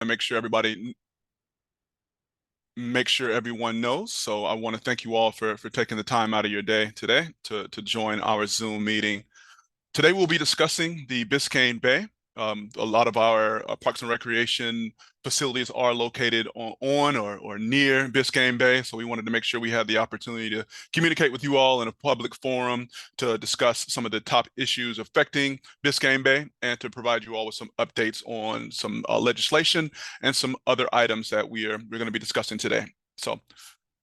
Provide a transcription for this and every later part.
make sure everyone knows. So I want to thank you all for taking the time out of your day today to join our Zoom meeting. Today we'll be discussing the Biscayne Bay. A lot of our parks and recreation facilities are located on or near Biscayne Bay, so we wanted to make sure we had the opportunity to communicate with you all in a public forum to discuss some of the top issues affecting Biscayne Bay and to provide you all with some updates on some legislation and some other items that we're going to be discussing today. So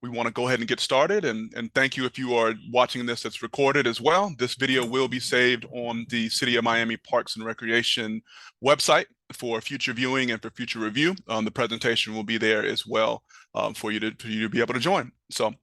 we want to go ahead and get started, and thank you if you are watching this. It's recorded as well. This video will be saved on the City of Miami Parks and Recreation website for future viewing and for future review. The presentation will be there as well for you to be able to join. So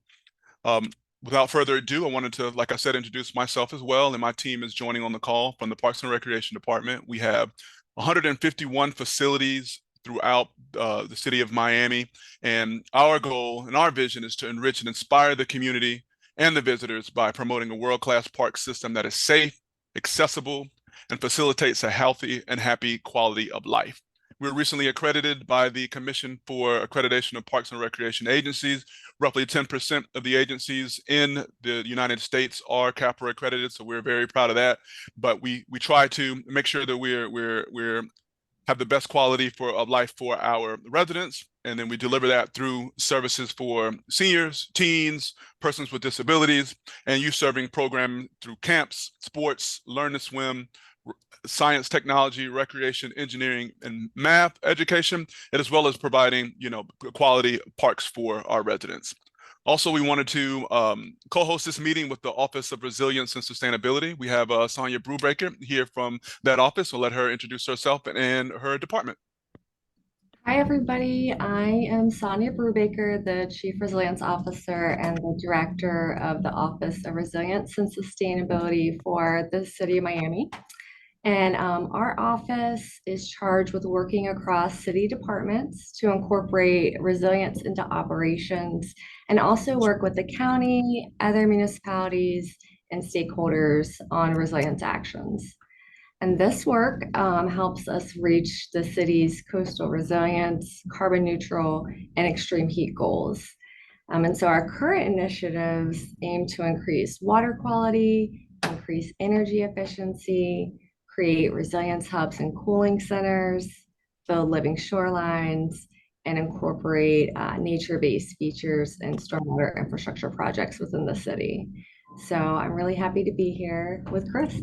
without further ado, I wanted to, like I said, introduce myself as well, and my team is joining on the call from the Parks and Recreation Department. We have 151 facilities throughout the city of Miami. And our goal and our vision is to enrich and inspire the community and the visitors by promoting a world-class park system that is safe, accessible, and facilitates a healthy and happy quality of life. We were recently accredited by the Commission for Accreditation of Parks and Recreation Agencies. Roughly 10% of the agencies in the United States are CAPRA accredited, so we're very proud of that. But we try to make sure that we're have the best quality of life for our residents, and then we deliver that through services for seniors, teens, persons with disabilities, and youth serving program through camps, sports, learn to swim, science, technology, recreation, engineering, and math education, as well as providing, quality parks for our residents. Also, we wanted to co-host this meeting with the Office of Resilience and Sustainability. We have Sonia Brubaker here from that office. We'll let her introduce herself and her department. Hi, everybody. I am Sonia Brubaker, the Chief Resilience Officer and the Director of the Office of Resilience and Sustainability for the City of Miami. And our office is charged with working across city departments to incorporate resilience into operations and also work with the county, other municipalities, and stakeholders on resilience actions. And this work helps us reach the city's coastal resilience, carbon neutral, and extreme heat goals. And so our current initiatives aim to increase water quality, increase energy efficiency, create resilience hubs and cooling centers, build living shorelines, and incorporate nature-based features and stormwater infrastructure projects within the city. So I'm really happy to be here with Chris.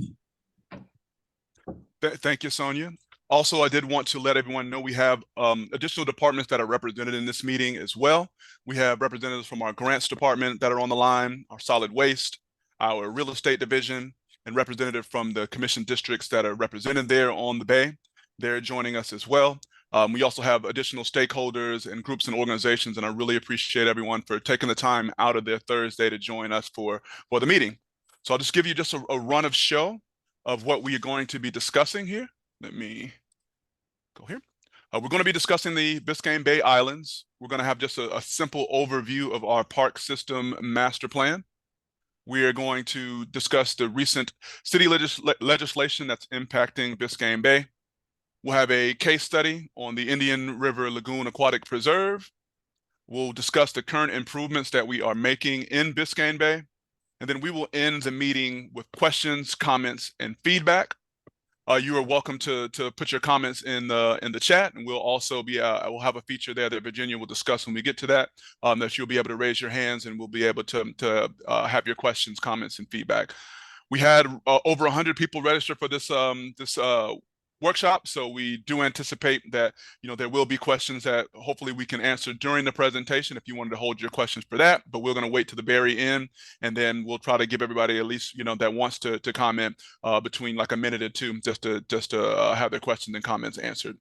Thank you, Sonia. Also, I did want to let everyone know we have additional departments that are represented in this meeting as well. We have representatives from our grants department that are on the line, our solid waste, our real estate division, and representative from the commission districts that are represented there on the Bay. They're joining us as well. We also have additional stakeholders and groups and organizations, and I really appreciate everyone for taking the time out of their Thursday to join us for the meeting. So I'll just give you just a run of show of what we are going to be discussing here. Let me go here. We're going to be discussing the Biscayne Bay Islands. We're going to have just a simple overview of our park system master plan. We are going to discuss the recent city legislation that's impacting Biscayne Bay. We'll have a case study on the Indian River Lagoon Aquatic Preserve. We'll discuss the current improvements that we are making in Biscayne Bay. And then we will end the meeting with questions, comments, and feedback. You are welcome to put your comments in the chat, and we'll also be we'll have a feature there that Virginia will discuss when we get to that. That you'll be able to raise your hands, and we'll be able to have your questions, comments, and feedback. We had over 100 people register for this workshop, so we do anticipate that there will be questions that hopefully we can answer during the presentation if you wanted to hold your questions for that, but we're going to wait to the very end, and then we'll try to give everybody at least that wants to comment between like a minute or two just to have their questions and comments answered.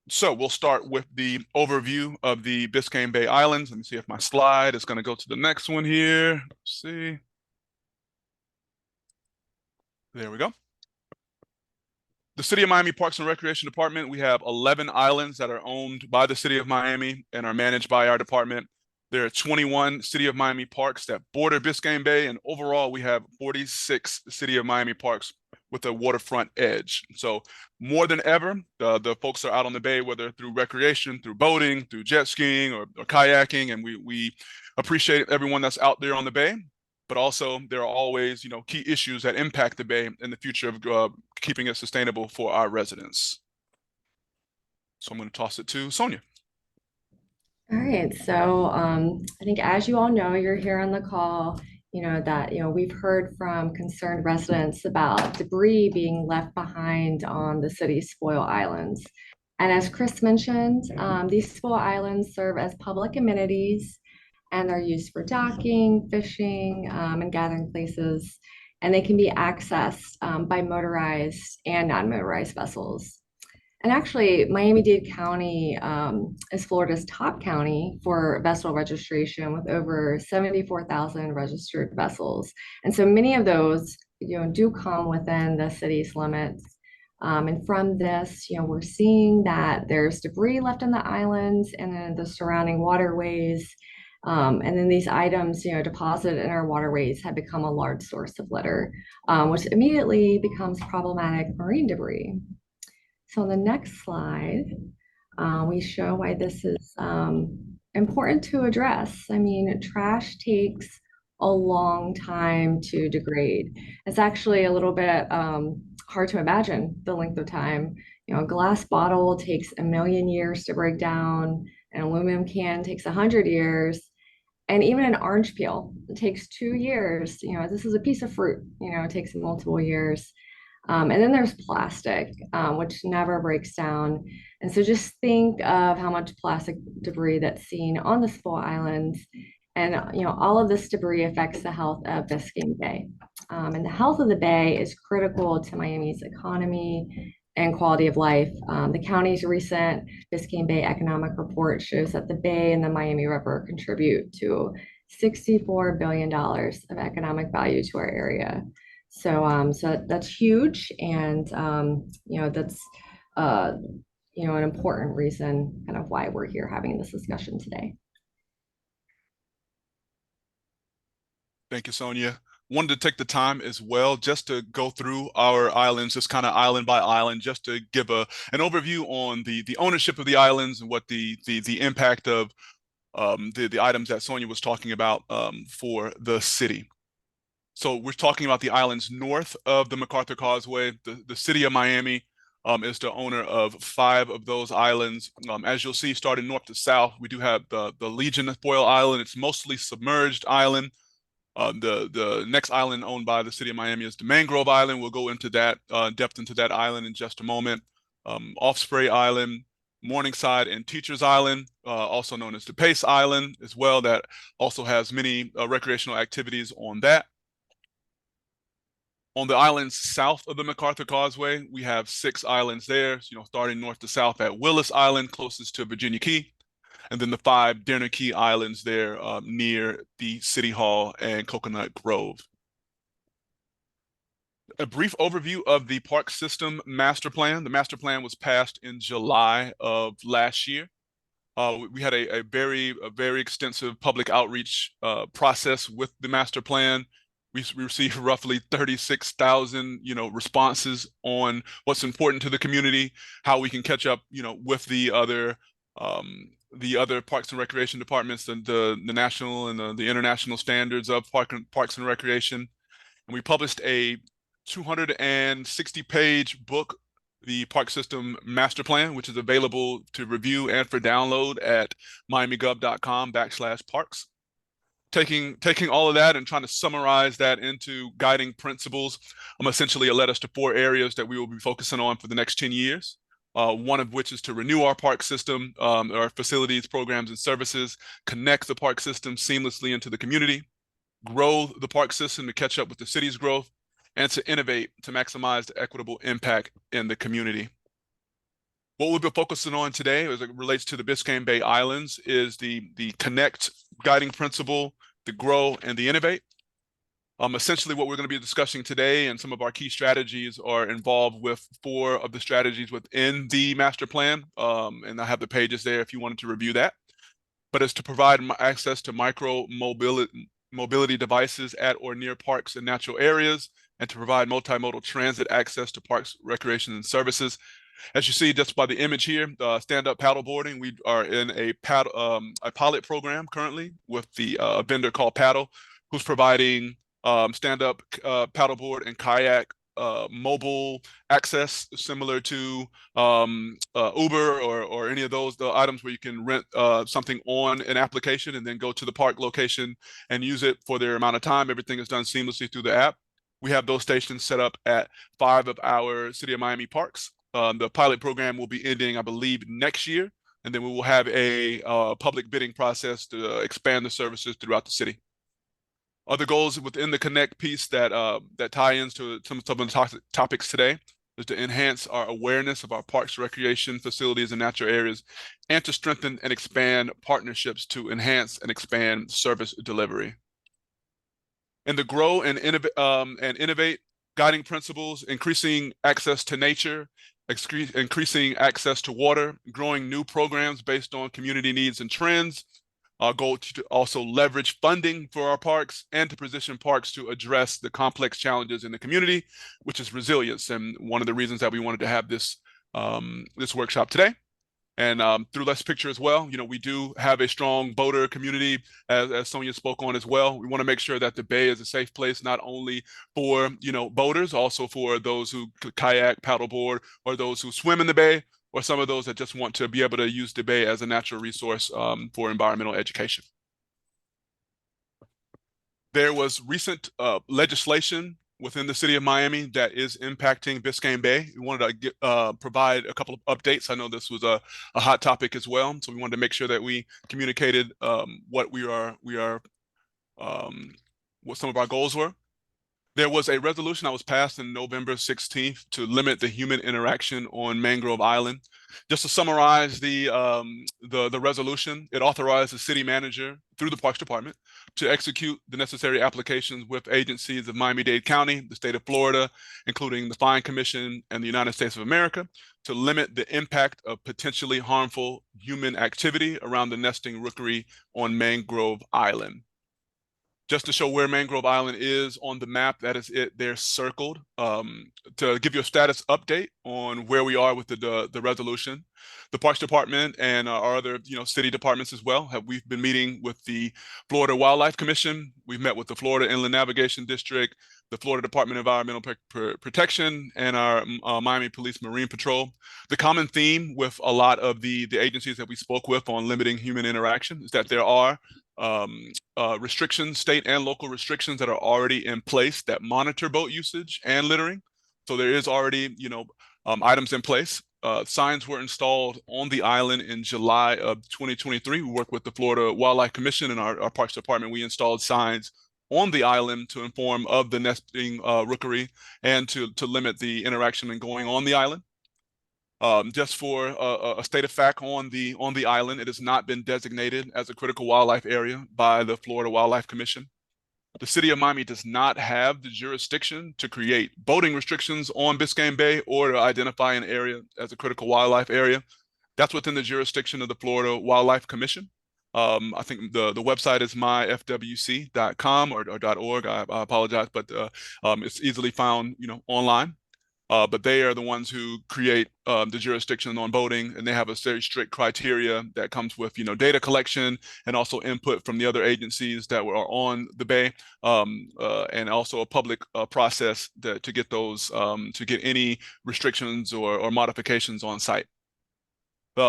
So we'll start with the overview of the Biscayne Bay Islands. Let me see if my slide is going to go to the next one here. Let's see. There we go. The City of Miami Parks and Recreation Department, we have 11 islands that are owned by the City of Miami and are managed by our department. There are 21 City of Miami parks that border Biscayne Bay, and overall we have 46 City of Miami parks with a waterfront edge. So more than ever, the folks are out on the bay, whether through recreation, through boating, through jet skiing or kayaking, and we appreciate everyone that's out there on the bay. But also there are always, key issues that impact the bay in the future of keeping it sustainable for our residents. So I'm going to toss it to Sonia. All right, so I think as you all know, you're here on the call, we've heard from concerned residents about debris being left behind on the city's spoil islands. And as Chris mentioned, these spoil islands serve as public amenities and they're used for docking, fishing, and gathering places. And they can be accessed by motorized and non-motorized vessels. And actually, Miami-Dade County is Florida's top county for vessel registration with over 74,000 registered vessels. And so many of those, do come within the city's limits. And from this, we're seeing that there's debris left in the islands and then the surrounding waterways. And then these items, deposited in our waterways have become a large source of litter, which immediately becomes problematic marine debris. So on the next slide, we show why this is important to address. I mean, trash takes a long time to degrade. It's actually a little bit hard to imagine the length of time. A glass bottle takes 1,000,000 years to break down, an aluminum can takes 100 years, and even an orange peel, it takes 2 years. This is a piece of fruit, it takes multiple years. And then there's plastic, which never breaks down. And so just think of how much plastic debris that's seen on the spoil islands. And, all of this debris affects the health of Biscayne Bay. And the health of the bay is critical to Miami's economy and quality of life. The county's recent Biscayne Bay economic report shows that the bay and the Miami River contribute to $64 billion of economic value to our area. So that's huge, and that's an important reason, kind of why we're here having this discussion today. Thank you, Sonia. Wanted to take the time as well just to go through our islands, just kind of island by island, just to give an overview on the ownership of the islands and what the impact of the items that Sonia was talking about for the city. So we're talking about the islands north of the MacArthur Causeway. The city of Miami is the owner of 5 of those islands. As you'll see, starting north to south, we do have the Legion Spoil Island. It's mostly submerged island. The next island owned by the city of Miami is the Mangrove Island. We'll go into that depth into that island in just a moment. Offspray Island, Morningside and Teachers Island, also known as the Pace Island as well, that also has many recreational activities on that. On the islands south of the MacArthur Causeway, we have 6 islands there, starting north to south at Willis Island, closest to Virginia Key, and then the 5 Dinner Key Islands there near the City Hall and Coconut Grove. A brief overview of the park system master plan. The master plan was passed in July of last year. We had a very extensive public outreach process with the master plan. We received roughly 36,000, responses on what's important to the community, how we can catch up, with the other parks and recreation departments, the national and the international standards of parks and recreation. And we published a 260-page book, the Park System Master Plan, which is available to review and for download at miamigov.com/parks. Taking all of that and trying to summarize that into guiding principles, essentially it led us to 4 areas that we will be focusing on for the next 10 years. One of which is to renew our park system, our facilities, programs, and services, connect the park system seamlessly into the community, grow the park system to catch up with the city's growth, and to innovate to maximize the equitable impact in the community. What we'll be focusing on today, as it relates to the Biscayne Bay Islands, is the connect guiding principle, the grow, and the innovate. Essentially what we're going to be discussing today and some of our key strategies are involved with 4 of the strategies within the master plan. And I have the pages there if you wanted to review that. But it's to provide access to micro mobility devices at or near parks and natural areas, and to provide multimodal transit access to parks, recreation, and services. As you see just by the image here, stand-up paddleboarding, we are in a pilot program currently with a vendor called Paddle, who's providing stand-up paddleboard and kayak mobile access similar to Uber or any of those the items where you can rent something on an application and then go to the park location and use it for their amount of time. Everything is done seamlessly through the app. We have those stations set up at 5 of our City of Miami parks. The pilot program will be ending, I believe, next year, and then we will have a public bidding process to expand the services throughout the city. Other goals within the Connect piece that tie into some of the topics today is to enhance our awareness of our parks, recreation facilities, and natural areas, and to strengthen and expand partnerships to enhance and expand service delivery. In the grow and innovate guiding principles, increasing access to nature, increasing access to water, growing new programs based on community needs and trends. Our goal to also leverage funding for our parks and to position parks to address the complex challenges in the community, which is resilience. And one of the reasons that we wanted to have this workshop today. And through Let's Picture as well, we do have a strong boater community, as Sonia spoke on as well. We want to make sure that the Bay is a safe place, not only for, boaters, also for those who kayak, paddleboard, or those who swim in the Bay, or some of those that just want to be able to use the Bay as a natural resource for environmental education. There was recent legislation within the city of Miami that is impacting Biscayne Bay. We wanted to provide a couple of updates. I know this was a hot topic as well, so we wanted to make sure that we communicated what what some of our goals were. There was a resolution that was passed on November 16th to limit the human interaction on Mangrove Island. Just to summarize the resolution, it authorized the city manager through the Parks Department to execute the necessary applications with agencies of Miami-Dade County, the state of Florida, including the Fine Commission and the United States of America, to limit the impact of potentially harmful human activity around the nesting rookery on Mangrove Island. Just to show where Mangrove Island is on the map, that is it there circled. To give you a status update on where we are with the resolution, the Parks Department and our other city departments as well we've been meeting with the Florida Wildlife Commission. We've met with the Florida Inland Navigation District, the Florida Department of Environmental Protection, and our Miami Police Marine Patrol. The common theme with a lot of the agencies that we spoke with on limiting human interaction is that there are restrictions, state and local restrictions that are already in place that monitor boat usage and littering. So there is already, items in place. Signs were installed on the island in July of 2023. We worked with the Florida Wildlife Commission and our Parks Department. We installed signs on the island to inform of the nesting rookery and to limit the interaction and going on the island. Just for a state of fact on the island, it has not been designated as a critical wildlife area by the Florida Wildlife Commission. The city of Miami does not have the jurisdiction to create boating restrictions on Biscayne Bay or to identify an area as a critical wildlife area. That's within the jurisdiction of the Florida Wildlife Commission. I think the website is myfwc.com or .org. I apologize, but it's easily found, online. But they are the ones who create the jurisdiction on boating, and they have a very strict criteria that comes with, data collection and also input from the other agencies that are on the Bay, and also a public process to get those, to get any restrictions or modifications on site.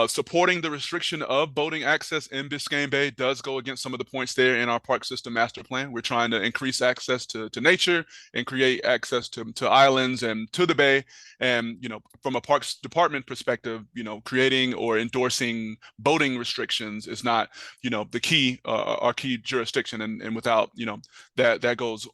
Supporting the restriction of boating access in Biscayne Bay does go against some of the points there in our park system master plan. We're trying to increase access to nature and create access to islands and to the Bay. And, from a Parks Department perspective, creating or endorsing boating restrictions is not, the key, our key jurisdiction. And without, that goes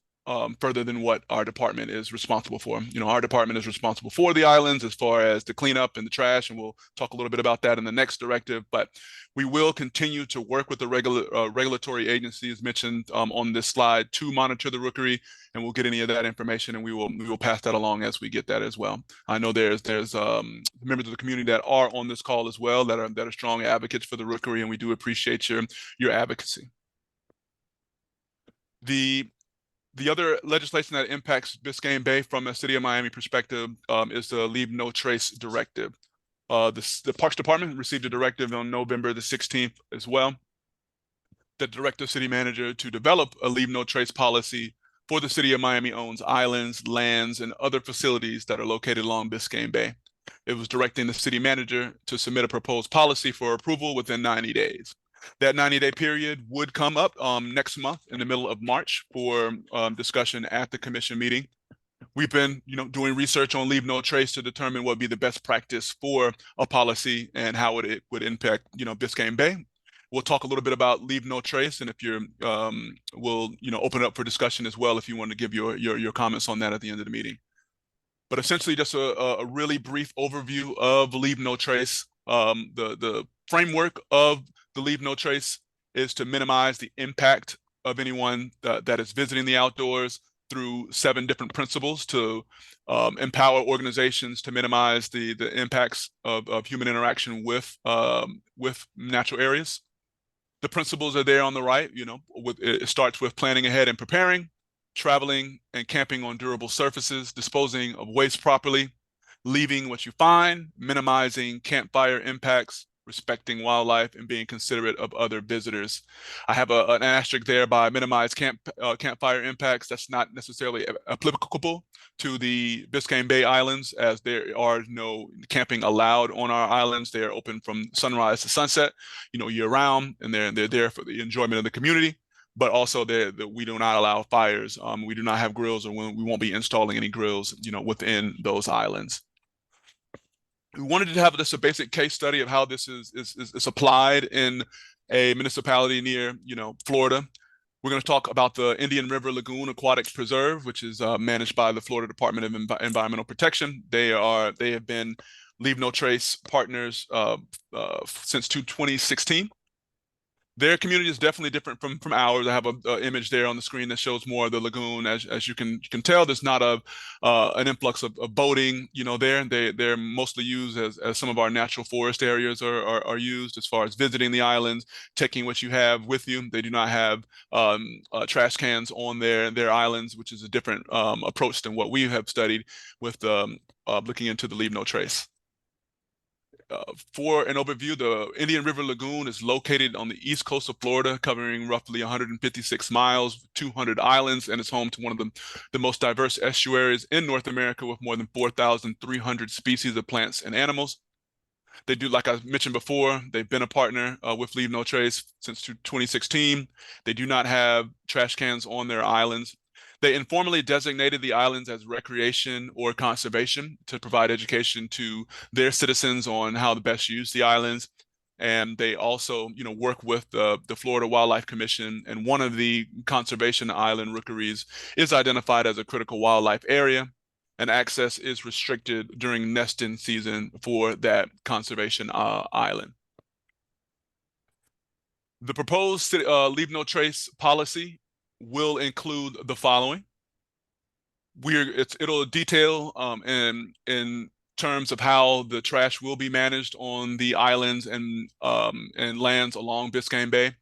further than what our department is responsible for. Our department is responsible for the islands as far as the cleanup and the trash, and we'll talk a little bit about that in the next directive. But we will continue to work with the regulatory agencies mentioned on this slide to monitor the rookery, and we'll get any of that information, and we will pass that along as we get that as well. I know there's members of the community that are on this call as well that are strong advocates for the rookery, and we do appreciate your advocacy. The The other legislation that impacts Biscayne Bay from a City of Miami perspective is the Leave No Trace Directive. The Parks Department received a directive on November the 16th as well that directs the city manager to develop a Leave No Trace policy for the City of Miami owns islands, lands, and other facilities that are located along Biscayne Bay. It was directing the city manager to submit a proposed policy for approval within 90 days. That 90-day period would come up next month in the middle of March for discussion at the commission meeting. We've been, doing research on Leave No Trace to determine what would be the best practice for a policy and how it would impact, Biscayne Bay. We'll talk a little bit about Leave No Trace, and if you're, we'll, open it up for discussion as well if you want to give your comments on that at the end of the meeting. But essentially, just a really brief overview of Leave No Trace. The framework of the Leave No Trace is to minimize the impact of anyone that is visiting the outdoors through 7 different principles to empower organizations to minimize the impacts of human interaction with natural areas. The principles are there on the right. It starts with planning ahead and preparing, traveling and camping on durable surfaces, disposing of waste properly, leaving what you find, minimizing campfire impacts, respecting wildlife, and being considerate of other visitors. I have an asterisk there by minimize campfire impacts. That's not necessarily applicable to the Biscayne Bay Islands, as there are no camping allowed on our islands. They are open from sunrise to sunset, year round, and they're there for the enjoyment of the community. But also, we do not allow fires. We do not have grills, or we won't be installing any grills, within those islands. We wanted to have just a basic case study of how this is applied in a municipality near, Florida. We're going to talk about the Indian River Lagoon Aquatic Preserve, which is managed by the Florida Department of Environmental Protection. They have been Leave No Trace partners since 2016. Their community is definitely different from ours. I have an image there on the screen that shows more of the lagoon. As you can tell, there's not an influx of boating. They're mostly used as some of our natural forest areas are used as far as visiting the islands, taking what you have with you. They do not have trash cans on their islands, which is a different approach than what we have studied with looking into the Leave No Trace. For an overview, the Indian River Lagoon is located on the east coast of Florida, covering roughly 156 miles, 200 islands, and is home to one of the most diverse estuaries in North America, with more than 4,300 species of plants and animals. They do, like I mentioned before, they've been a partner with Leave No Trace since 2016. They do not have trash cans on their islands. They informally designated the islands as recreation or conservation to provide education to their citizens on how to best use the islands. And they also, work with the Florida Wildlife Commission, and one of the conservation island rookeries is identified as a critical wildlife area, and access is restricted during nesting season for that conservation island. The proposed Leave No Trace policy will include the following. It'll detail in terms of how the trash will be managed on the islands and lands along Biscayne Bay.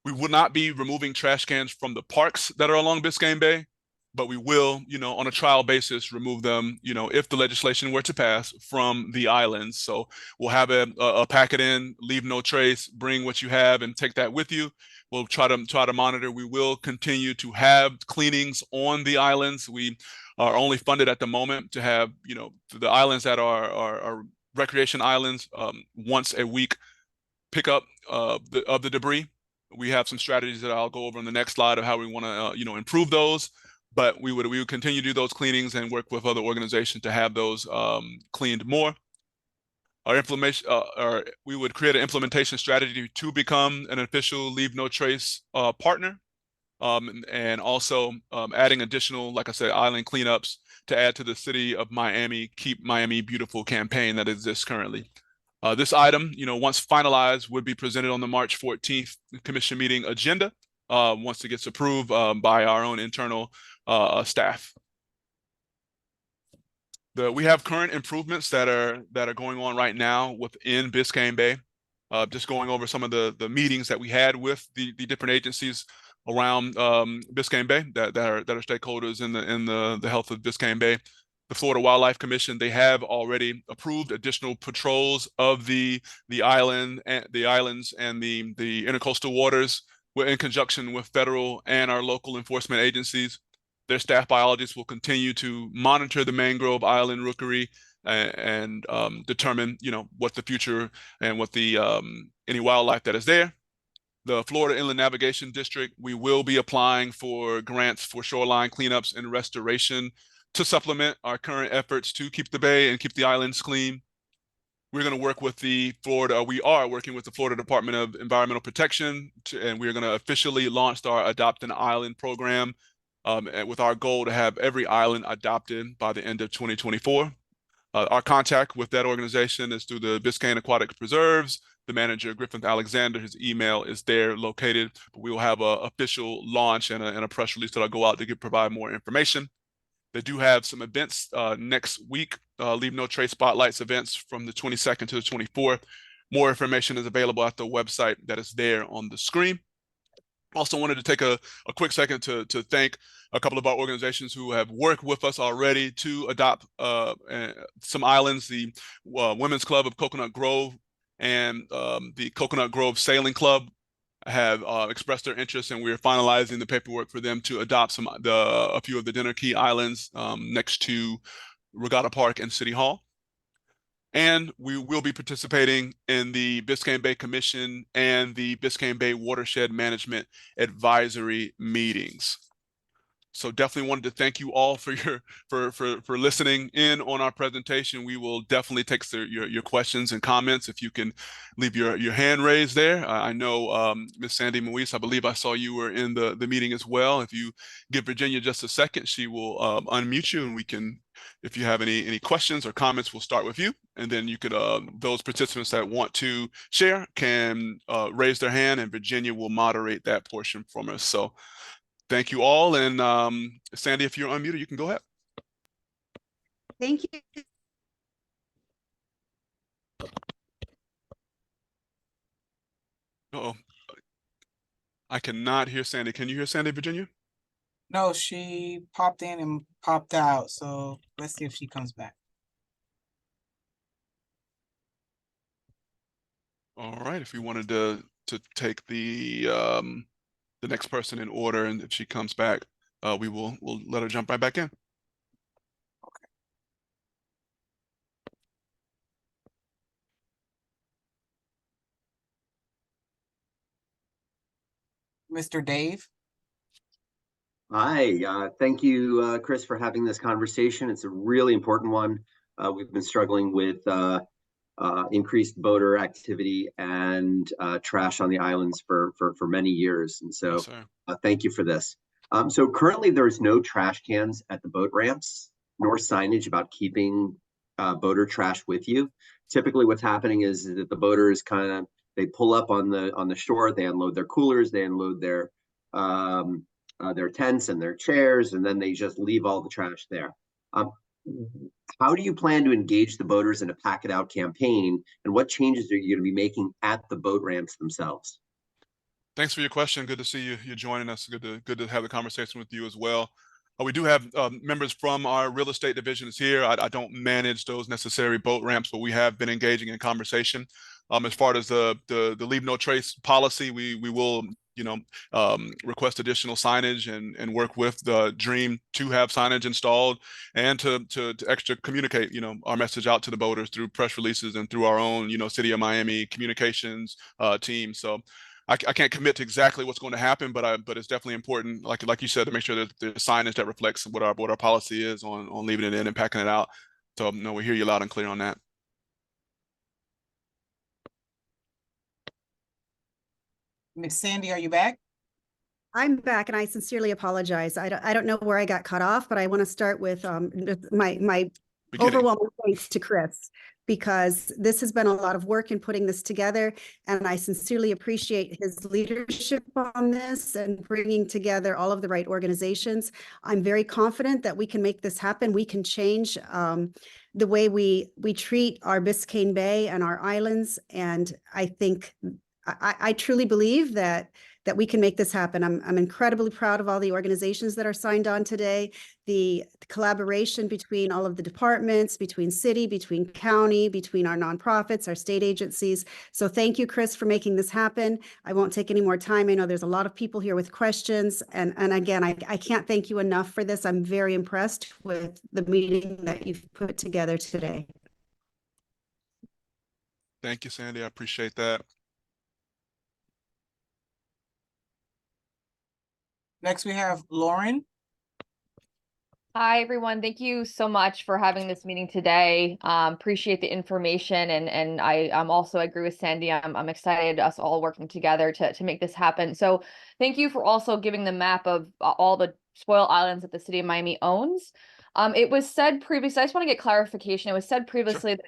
We will not be removing trash cans from the parks that are along Biscayne Bay, but we will, on a trial basis, remove them, if the legislation were to pass, from the islands. So we'll have a packet in, Leave No Trace, bring what you have and take that with you. We'll try to monitor. We will continue to have cleanings on the islands. We are only funded at the moment to have, the islands that are recreation islands, once a week pick up the debris. We have some strategies that I'll go over on the next slide of how we want to, improve those. But we would continue to do those cleanings and work with other organizations to have those cleaned more. We would create an implementation strategy to become an official Leave No Trace partner, and also adding additional, like I said, island cleanups to add to the City of Miami Keep Miami Beautiful campaign that exists currently. This item, once finalized, would be presented on the March 14th commission meeting agenda once it gets approved by our own internal staff. We have current improvements that are going on right now within Biscayne Bay. Just going over some of the meetings that we had with the different agencies. around Biscayne Bay that are stakeholders in the health of Biscayne Bay. The Florida Wildlife Commission, they have already approved additional patrols of the islands and the intercoastal waters. We're in conjunction with federal and our local enforcement agencies. Their staff biologists will continue to monitor the mangrove island rookery and determine, what the future and what the any wildlife that is there. The Florida Inland Navigation District, we will be applying for grants for shoreline cleanups and restoration to supplement our current efforts to keep the bay and keep the islands clean. We're going to work with we are working with the Florida Department of Environmental Protection, and we're going to officially launch our Adopt an Island program with our goal to have every island adopted by the end of 2024. Our contact with that organization is through the Biscayne Aquatic Preserves. The manager, Griffith Alexander, his email is there located. We will have an official launch and a press release that I'll go out to provide more information. They do have some events next week, Leave No Trace Spotlights events from the 22nd to the 24th. More information is available at the website that is there on the screen. Also wanted to take a quick second to thank a couple of our organizations who have worked with us already to adopt some islands, the Women's Club of Coconut Grove and the Coconut Grove Sailing Club have expressed their interest, and we're finalizing the paperwork for them to adopt a few of the Dinner Key Islands next to Regatta Park and City Hall. And we will be participating in the Biscayne Bay Commission and the Biscayne Bay Watershed Management Advisory meetings. So definitely wanted to thank you all for listening in on our presentation. We will definitely take your questions and comments. If you can leave your hand raised there. I know Ms. Sandy Moise, I believe I saw you were in the meeting as well. If you give Virginia just a second, she will unmute you, and we can, if you have any questions or comments, we'll start with you. And then you could, those participants that want to share can raise their hand, and Virginia will moderate that portion from us. So thank you all. And Sandy, if you're unmuted, you can go ahead. Thank you. Uh-oh. I cannot hear Sandy. Can you hear Sandy, Virginia? No, she popped in and popped out. So let's see if she comes back. All right. If we wanted to take the next person in order, and if she comes back, we'll let her jump right back in. Okay. Mr. Dave. Hi, thank you, Chris, for having this conversation. It's a really important one. We've been struggling with increased boater activity and trash on the islands for many years. And so Yes, thank you for this. So currently there's no trash cans at the boat ramps, nor signage about keeping boater trash with you. Typically what's happening is that the boaters they pull up on the shore, they unload their coolers, they unload their tents and their chairs, and then they just leave all the trash there. How do you plan to engage the boaters in a Pack It Out campaign, and what changes are you going to be making at the boat ramps themselves? Thanks for your question. Good to see you joining us. Good to have the conversation with you as well. We do have members from our real estate divisions here. I don't manage those necessary boat ramps, but we have been engaging in conversation. As far as the Leave No Trace policy, we will request additional signage and work with the Dream to have signage installed, and to extra communicate our message out to the boaters through press releases and through our own City of Miami communications team. So I can't commit to exactly what's going to happen, but it's definitely important, like you said, to make sure that there's signage that reflects what our policy is on leaving it in and packing it out. So no, we hear you loud and clear on that. Miss Sandy, are you back? I'm back, and I sincerely apologize. I don't know where I got cut off, but I want to start with my overwhelming thanks to Chris, because this has been a lot of work in putting this together, and I sincerely appreciate his leadership on this and bringing together all of the right organizations. I'm very confident that we can make this happen. We can change the way we treat our Biscayne Bay and our islands, and I think I truly believe that that we can make this happen. I'm incredibly proud of all the organizations that are signed on today, the collaboration between all of the departments, between city, between county, between our nonprofits, our state agencies. So thank you, Chris, for making this happen. I won't take any more time. I know there's a lot of people here with questions. And again, I can't thank you enough for this. I'm very impressed with the meeting that you've put together today. Thank you, Sandy. I appreciate that. Next, we have Lauren. Hi, everyone. Thank you so much for having this meeting today. Appreciate the information, and I'm also agree with Sandy. I'm excited us all working together to make this happen. So thank you for also giving the map of all the spoil islands that the city of Miami owns. It was said previously, I just want to get clarification. It was said previously that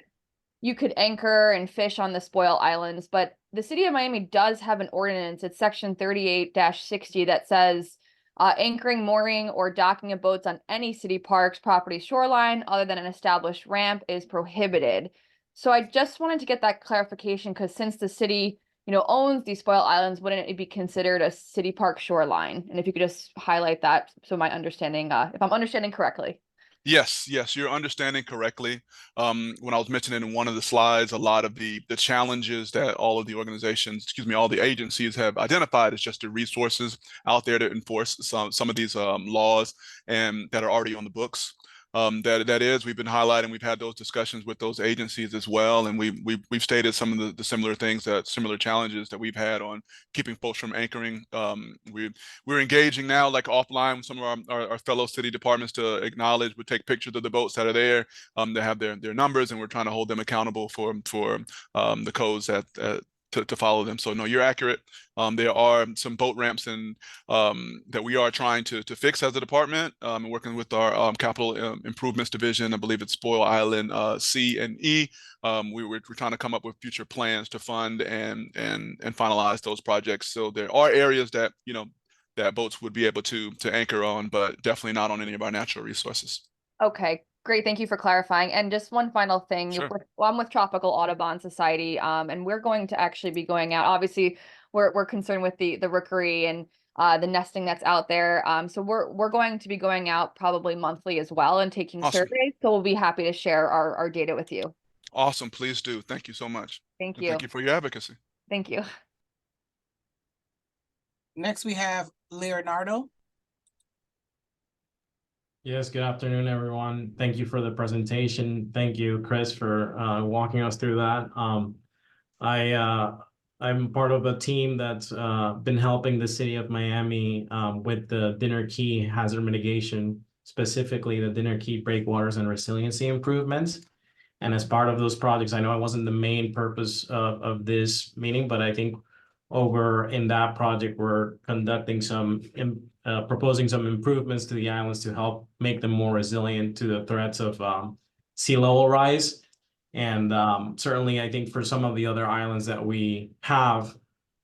you could anchor and fish on the spoil islands, but the city of Miami does have an ordinance. It's section 38-60 that says anchoring, mooring, or docking of boats on any city parks property shoreline other than an established ramp is prohibited. So I just wanted to get that clarification, because since the city, owns these spoil islands, wouldn't it be considered a city park shoreline? And if you could just highlight that, so my understanding, if I'm understanding correctly. Yes, you're understanding correctly. When I was mentioning in one of the slides, a lot of the challenges that all of the organizations, all the agencies have identified is just the resources out there to enforce some of these laws and that are already on the books. That is, we've been highlighting, we've had those discussions with those agencies as well, and we've stated some of the similar things, similar challenges that we've had on keeping folks from anchoring. We're engaging now, like offline, with some of our fellow city departments to acknowledge, we take pictures of the boats that are there. They have their numbers, and we're trying to hold them accountable for the codes to follow them. So no, you're accurate. There are some boat ramps and that we are trying to fix as a department, and working with our capital improvements division. I believe it's Spoil Island C and E. We're trying to come up with future plans to fund and finalize those projects. So there are areas that that boats would be able to anchor on, but definitely not on any of our natural resources. Okay, great. Thank you for clarifying. And just one final thing. Sure. I'm with Tropical Audubon Society, and we're going to actually be going out. Obviously, we're concerned with the rookery and the nesting that's out there. So we're going to be going out probably monthly as well and taking Awesome. surveys. So we'll be happy to share our data with you. Awesome. Please do. Thank you so much. Thank And you. thank you for your advocacy. Thank you. Next, we have Leonardo. Yes, good afternoon, everyone. Thank you for the presentation. Thank you, Chris, for walking us through that. I'm part of a team that's been helping the city of Miami with the Dinner Key hazard mitigation, specifically the Dinner Key breakwaters and resiliency improvements. And as part of those projects, I know it wasn't the main purpose of this meeting, but I think over in that project, we're conducting proposing some improvements to the islands to help make them more resilient to the threats of sea level rise. And certainly, I think for some of the other islands that we have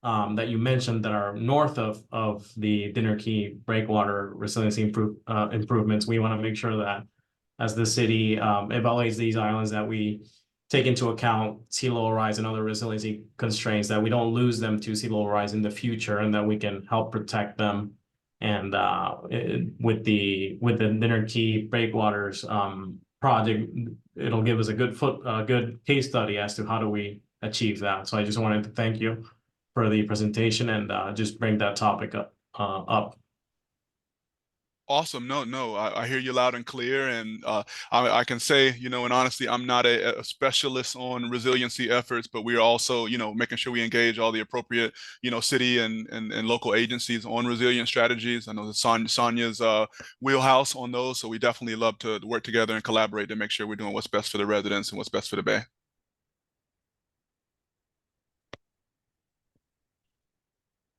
that you mentioned that are north of the Dinner Key breakwater resiliency improvements, we want to make sure that as the city evaluates these islands, that we take into account sea level rise and other resiliency constraints, that we don't lose them to sea level rise in the future, and that we can help protect them. And with the Dinner Key breakwaters project, it'll give us a good case study as to how do we achieve that. So I just wanted to thank you for the presentation and just bring that topic up. Awesome. No, I hear you loud and clear. And I can say, in honesty, I'm not a specialist on resiliency efforts, but we're also, making sure we engage all the appropriate, city and local agencies on resilient strategies. I know that Sonia's wheelhouse on those. So we definitely love to work together and collaborate to make sure we're doing what's best for the residents and what's best for the Bay.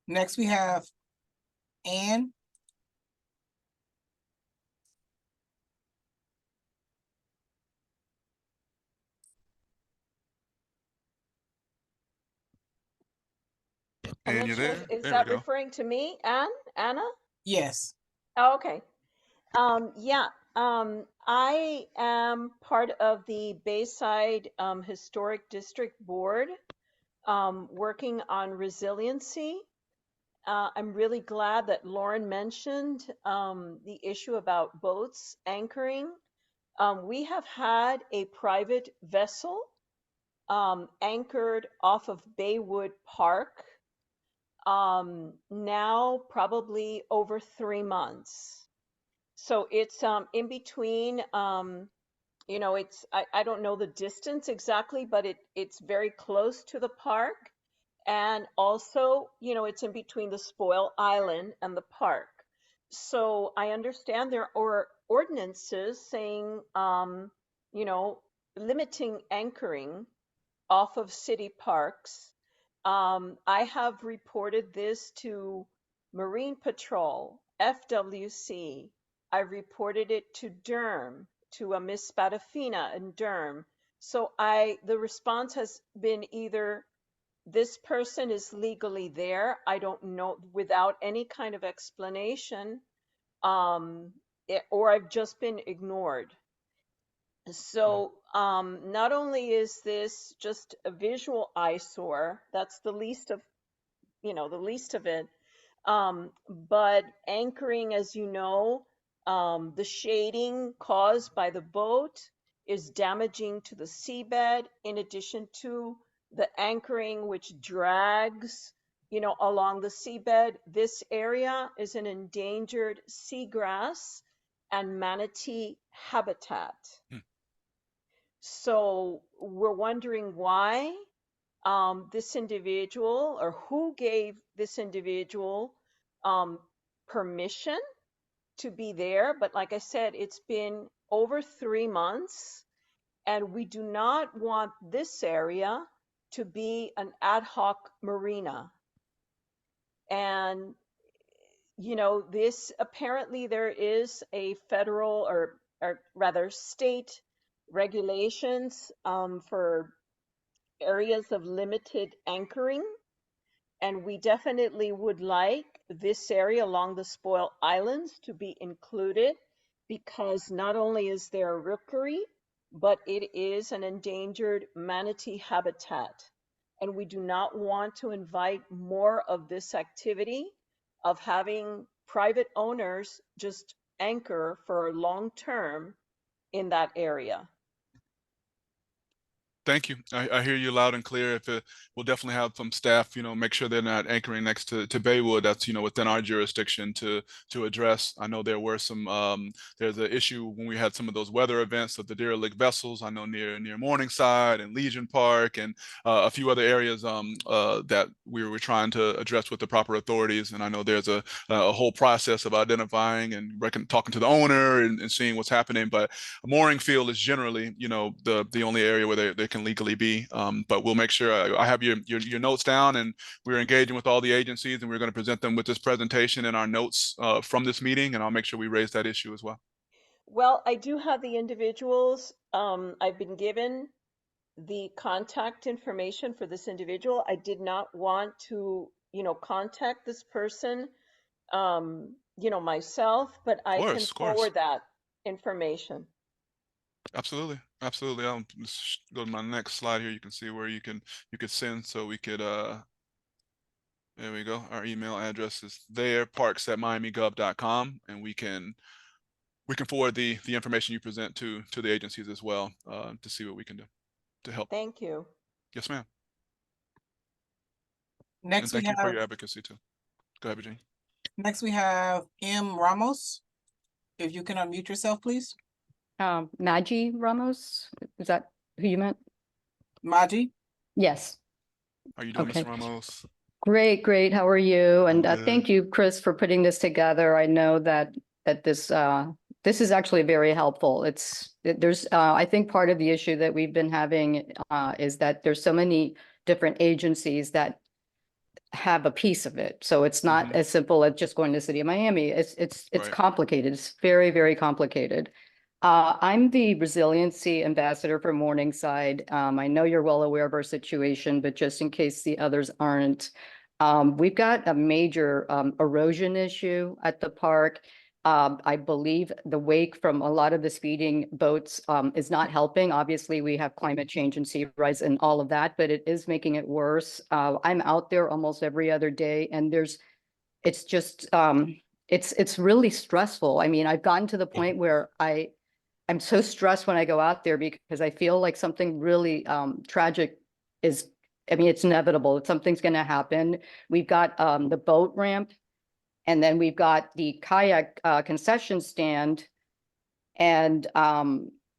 Next, we have Anne. And I'm you're not sure there? is There that we go. referring to me, Anna? Yes. Oh, okay. Yeah. I am part of the Bayside Historic District Board, working on resiliency. I'm really glad that Lauren mentioned the issue about boats anchoring. We have had a private vessel anchored off of Baywood Park now probably over 3 months. So it's in between, you know, I don't know the distance exactly, but it's very close to the park. And also, you know, it's in between the Spoil Island and the park. So I understand there are ordinances saying, you know, limiting anchoring off of city parks. I have reported this to Marine Patrol, FWC. I reported it to Durham, to a Miss Spadafina in Durham. So the response has been either this person is legally there, I don't know, without any kind of explanation, or I've just been ignored. So not only is this just a visual eyesore, that's the least of, you know, the least of it, but anchoring, as you know, the shading caused by the boat is damaging to the seabed, in addition to the anchoring which drags, you know, along the seabed. This area is an endangered seagrass and manatee habitat. So we're wondering why this individual, or who gave this individual permission to be there. But like I said, it's been over 3 months, and we do not want this area to be an ad hoc marina. And, you know, this apparently there is a federal, or rather state regulations for areas of limited anchoring, and we definitely would like this area along the Spoil Islands to be included, because not only is there a rookery, but it is an endangered manatee habitat, and we do not want to invite more of this activity of having private owners just anchor for long term in that area. Thank you. I hear you loud and clear. We'll definitely have some staff, you know, make sure they're not anchoring next to Baywood. That's, you know, within our jurisdiction to address. I know there were some, there's an issue when we had some of those weather events of the derelict vessels. I know near Morningside and Legion Park and a few other areas that we were trying to address with the proper authorities. And I know there's a whole process of identifying and talking to the owner and seeing what's happening. But a mooring field is generally, you know, the only area where they can legally be. But we'll make sure I have your notes down, and we're engaging with all the agencies, and we're going to present them with this presentation and our notes from this meeting, and I'll make sure we raise that issue as well. Well, I do have the individuals. I've been given the contact information for this individual. I did not want to, you know, contact this person, you know, myself, but I can forward that information. Absolutely. Absolutely. I'll just go to my next slide here. You can see where you could send, so we could there we go. Our email address is there, parks@miamigov.com, and we can forward the information you present to the agencies as well, to see what we can do to help. Thank you. Yes, ma'am. Next, and thank you for your advocacy too. Go ahead, Virginia. Next, we have M. Ramos. If you can unmute yourself, please. Maggie Ramos, is that who you meant? Maggie? Yes. How are you doing, Okay. Ms. Ramos? Great. How are you? And Good. thank you, Chris, for putting this together. I know that this is actually very helpful. There's I think part of the issue that we've been having is that there's so many different agencies that have a piece of it. So it's not as simple as just going to the city of Miami. It's Right. complicated. It's very, very complicated. I'm the resiliency ambassador for Morningside. I know you're well aware of our situation, but just in case the others aren't, we've got a major erosion issue at the park. I believe the wake from a lot of the speeding boats is not helping. Obviously, we have climate change and sea rise and all of that, but it is making it worse. I'm out there almost every other day, and there's it's just, it's really stressful. I mean, I've gotten to the point where I'm so stressed when I go out there because I feel like something really tragic is, I mean, it's inevitable. Something's going to happen. We've got the boat ramp, and then we've got the kayak concession stand, and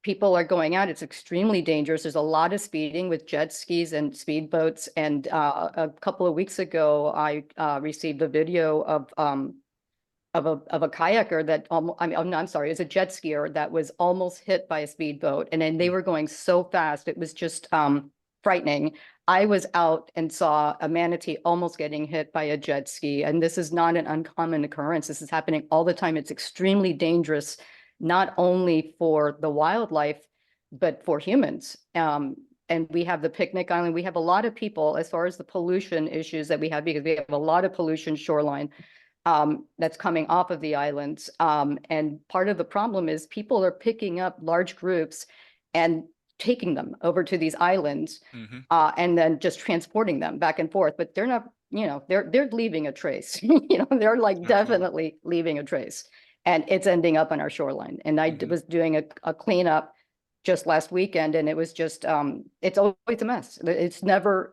people are going out. It's extremely dangerous. There's a lot of speeding with jet skis and speedboats. And a couple of weeks ago, I received a video of a kayaker that I'm sorry, it's a jet skier that was almost hit by a speedboat, and then they were going so fast, it was just frightening. I was out and saw a manatee almost getting hit by a jet ski, and this is not an uncommon occurrence. This is happening all the time. It's extremely dangerous, not only for the wildlife, but for humans. And we have the picnic island. We have a lot of people, as far as the pollution issues that we have, because we have a lot of pollution shoreline that's coming off of the islands. And part of the problem is people are picking up large groups and taking them over to these islands, and then just transporting them back and forth. But they're not, you know, they're leaving a trace. You know, they're like definitely leaving a trace, and it's ending up on our shoreline. And I was doing a cleanup just last weekend, and it was just it's always a mess. It's never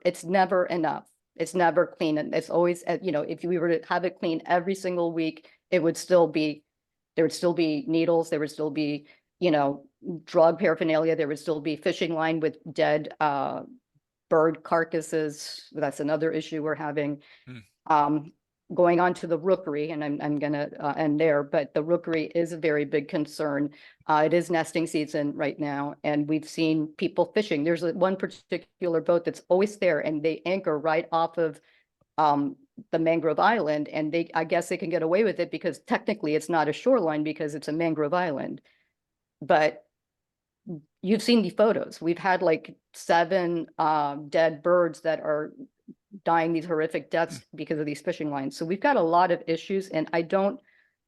enough. It's never clean, and it's always, you know, if we were to have it clean every single week, it would still be, there would still be needles, there would still be, you know, drug paraphernalia, there would still be fishing line with dead bird carcasses. That's another issue we're having. Going on to the rookery, and I'm gonna end there, but the rookery is a very big concern. It is nesting season right now, and we've seen people fishing. There's one particular boat that's always there, and they anchor right off of the mangrove island, and I guess they can get away with it because technically it's not a shoreline because it's a mangrove island. But you've seen the photos. We've had like 7 dead birds that are dying these horrific deaths because of these fishing lines. So we've got a lot of issues, and I don't,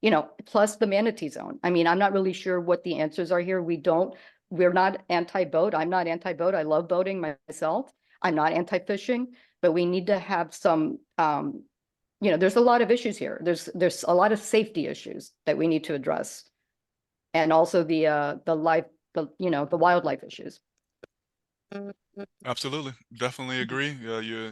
you know, plus the manatee zone. I mean, I'm not really sure what the answers are here. We're not anti-boat. I'm not anti-boat. I love boating myself. I'm not anti-fishing, but we need to have some, you know, there's a lot of issues here. There's a lot of safety issues that we need to address. And also the wildlife issues. Absolutely, definitely agree.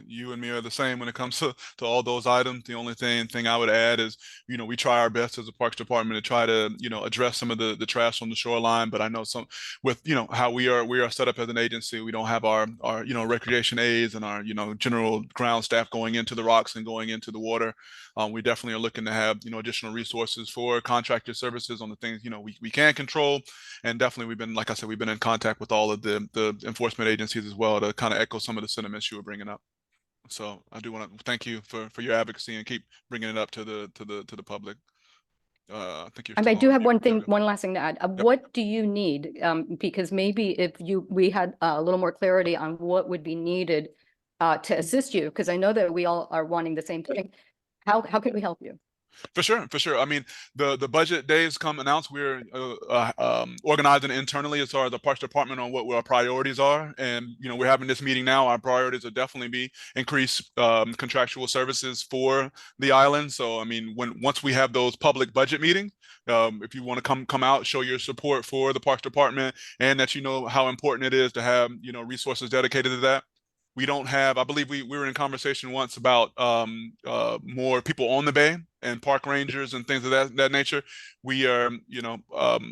You and me are the same when it comes to all those items. The only thing I would add is, you know, we try our best as a Parks Department to try to, you know, address some of the trash on the shoreline. But I know some with, you know, how we are set up as an agency, we don't have our you know, recreation aides and our, you know, general ground staff going into the rocks and going into the water. We definitely are looking to have, you know, additional resources for contractor services on the things, you know, we can control. And definitely we've been, like I said, we've been in contact with all of the enforcement agencies as well to kind of echo some of the sentiments you were bringing up. So I do want to thank you for your advocacy and keep bringing it up to the public. I think you're. I do have one last thing to add. What do you need? Because maybe if we had a little more clarity on what would be needed to assist you, because I know that we all are wanting the same thing. How can we help you? For sure. I mean, the budget days come announced. We're organizing internally as far as the Parks Department on what our priorities are, and you know, we're having this meeting now. Our priorities will definitely be increase contractual services for the island. So I mean, once we have those public budget meetings, if you want to come out, show your support for the Parks Department, and that you know how important it is to have, you know, resources dedicated to that. We don't have, I believe we were in conversation once about more people on the bay and park rangers and things of that nature. We are, you know,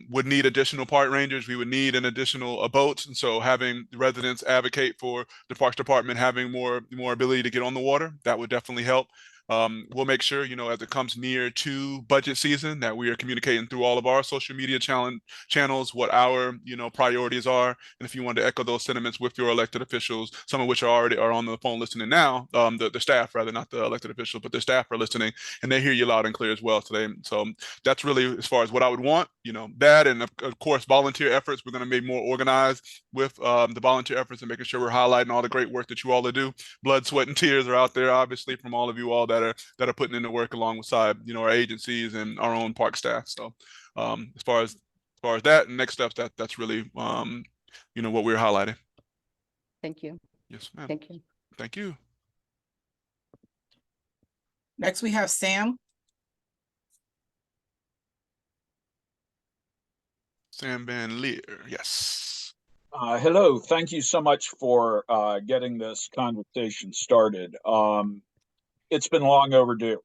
would need additional park rangers. We would need an additional boats. And so having residents advocate for the Parks Department having more ability to get on the water, that would definitely help. We'll make sure, you know, as it comes near to budget season, that we are communicating through all of our social media channels what our, you know, priorities are. And if you want to echo those sentiments with your elected officials, some of which are on the phone listening now, the staff, rather, not the elected officials, but the staff are listening, and they hear you loud and clear as well today. So that's really as far as what I would want, you know, that, and of course volunteer efforts. We're going to be more organized with the volunteer efforts and making sure we're highlighting all the great work that you all do. Blood, sweat, and tears are out there, obviously, from all of you all that are putting in the work alongside, you know, our agencies and our own park staff. So as far as that and next steps, that's really you know, what we're highlighting. Thank you. Yes, ma'am. Thank you. Thank you. Next, we have Sam Sam Van Leer, yes. Hello, thank you so much for getting this conversation started. It's been long overdue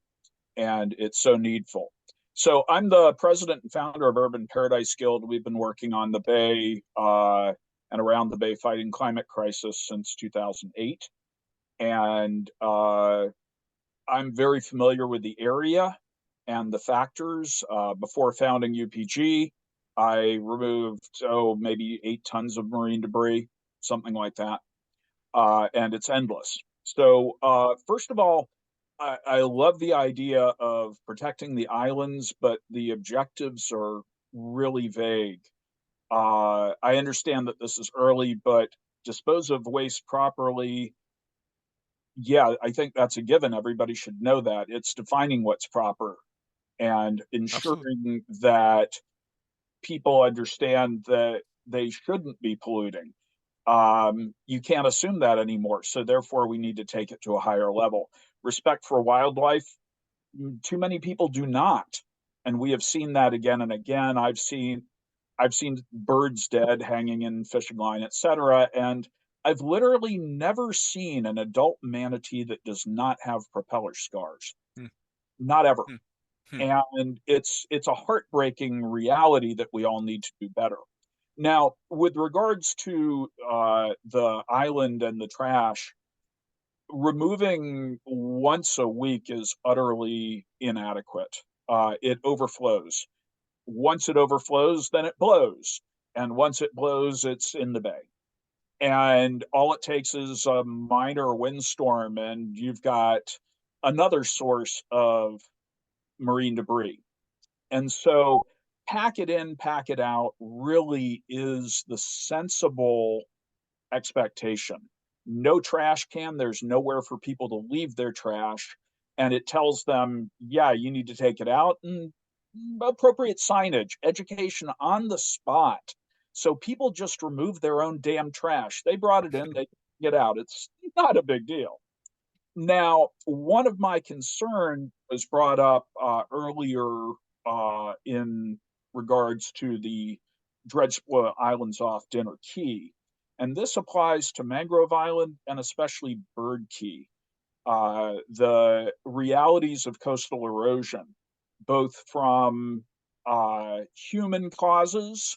and it's so needful. So I'm the president and founder of Urban Paradise Guild. We've been working on the Bay and around the Bay fighting climate crisis since 2008. And I'm very familiar with the area and the factors. Before founding UPG, I removed, maybe 8 tons of marine debris, something like that. And it's endless. So, first of all, I love the idea of protecting the islands, but the objectives are really vague. I understand that this is early, but dispose of waste properly. Yeah, I think that's a given. Everybody should know that. It's defining what's proper and Absolutely. ensuring that people understand that they shouldn't be polluting. You can't assume that anymore. So therefore, we need to take it to a higher level. Respect for wildlife, too many people do not. And we have seen that again and again. I've seen birds dead hanging in fishing line, etc. And I've literally never seen an adult manatee that does not have propeller scars. Hmm. Not ever. Hmm. Hmm. And it's a heartbreaking reality that we all need to do better. Now, with regards to the island and the trash, removing once a week is utterly inadequate. It overflows. Once it overflows, then it blows. And once it blows, it's in the bay. And all it takes is a minor windstorm, and you've got another source of marine debris. And so, pack it in, pack it out really is the sensible expectation. No trash can, there's nowhere for people to leave their trash. And it tells them, yeah, you need to take it out, and appropriate signage, education on the spot. So people just remove their own damn trash. They brought it in, they get out. It's not a big deal. Now, one of my concern was brought up earlier in regards to the dredge islands off Dinner Key. And this applies to Mangrove Island and especially Bird Key. The realities of coastal erosion, both from human causes,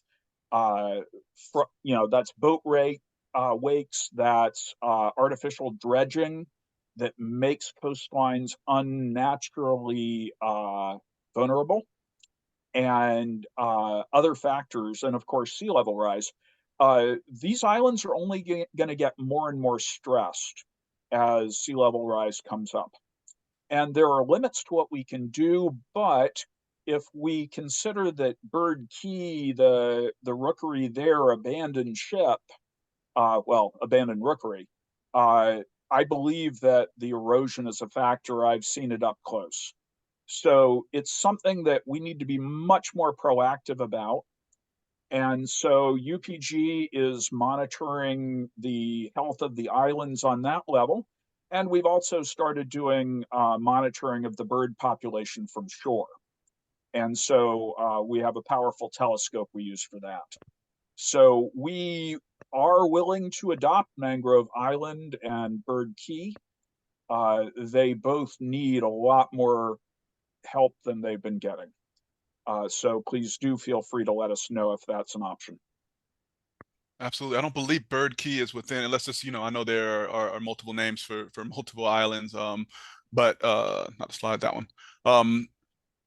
that's boat wakes, that's artificial dredging that makes coastlines unnaturally vulnerable, and other factors, and of course, sea level rise. These islands are only going to get more and more stressed as sea level rise comes up. And there are limits to what we can do, but if we consider that Bird Key, the rookery there, abandoned ship, abandoned rookery, I believe that the erosion is a factor. I've seen it up close. So it's something that we need to be much more proactive about. And so UPG is monitoring the health of the islands on that level. And we've also started doing monitoring of the bird population from shore. And so we have a powerful telescope we use for that. So we are willing to adopt Mangrove Island and Bird Key. They both need a lot more help than they've been getting. So please do feel free to let us know if that's an option. Absolutely. I don't believe Bird Key is within, unless it's, I know there are multiple names for multiple islands. But not to slide that one.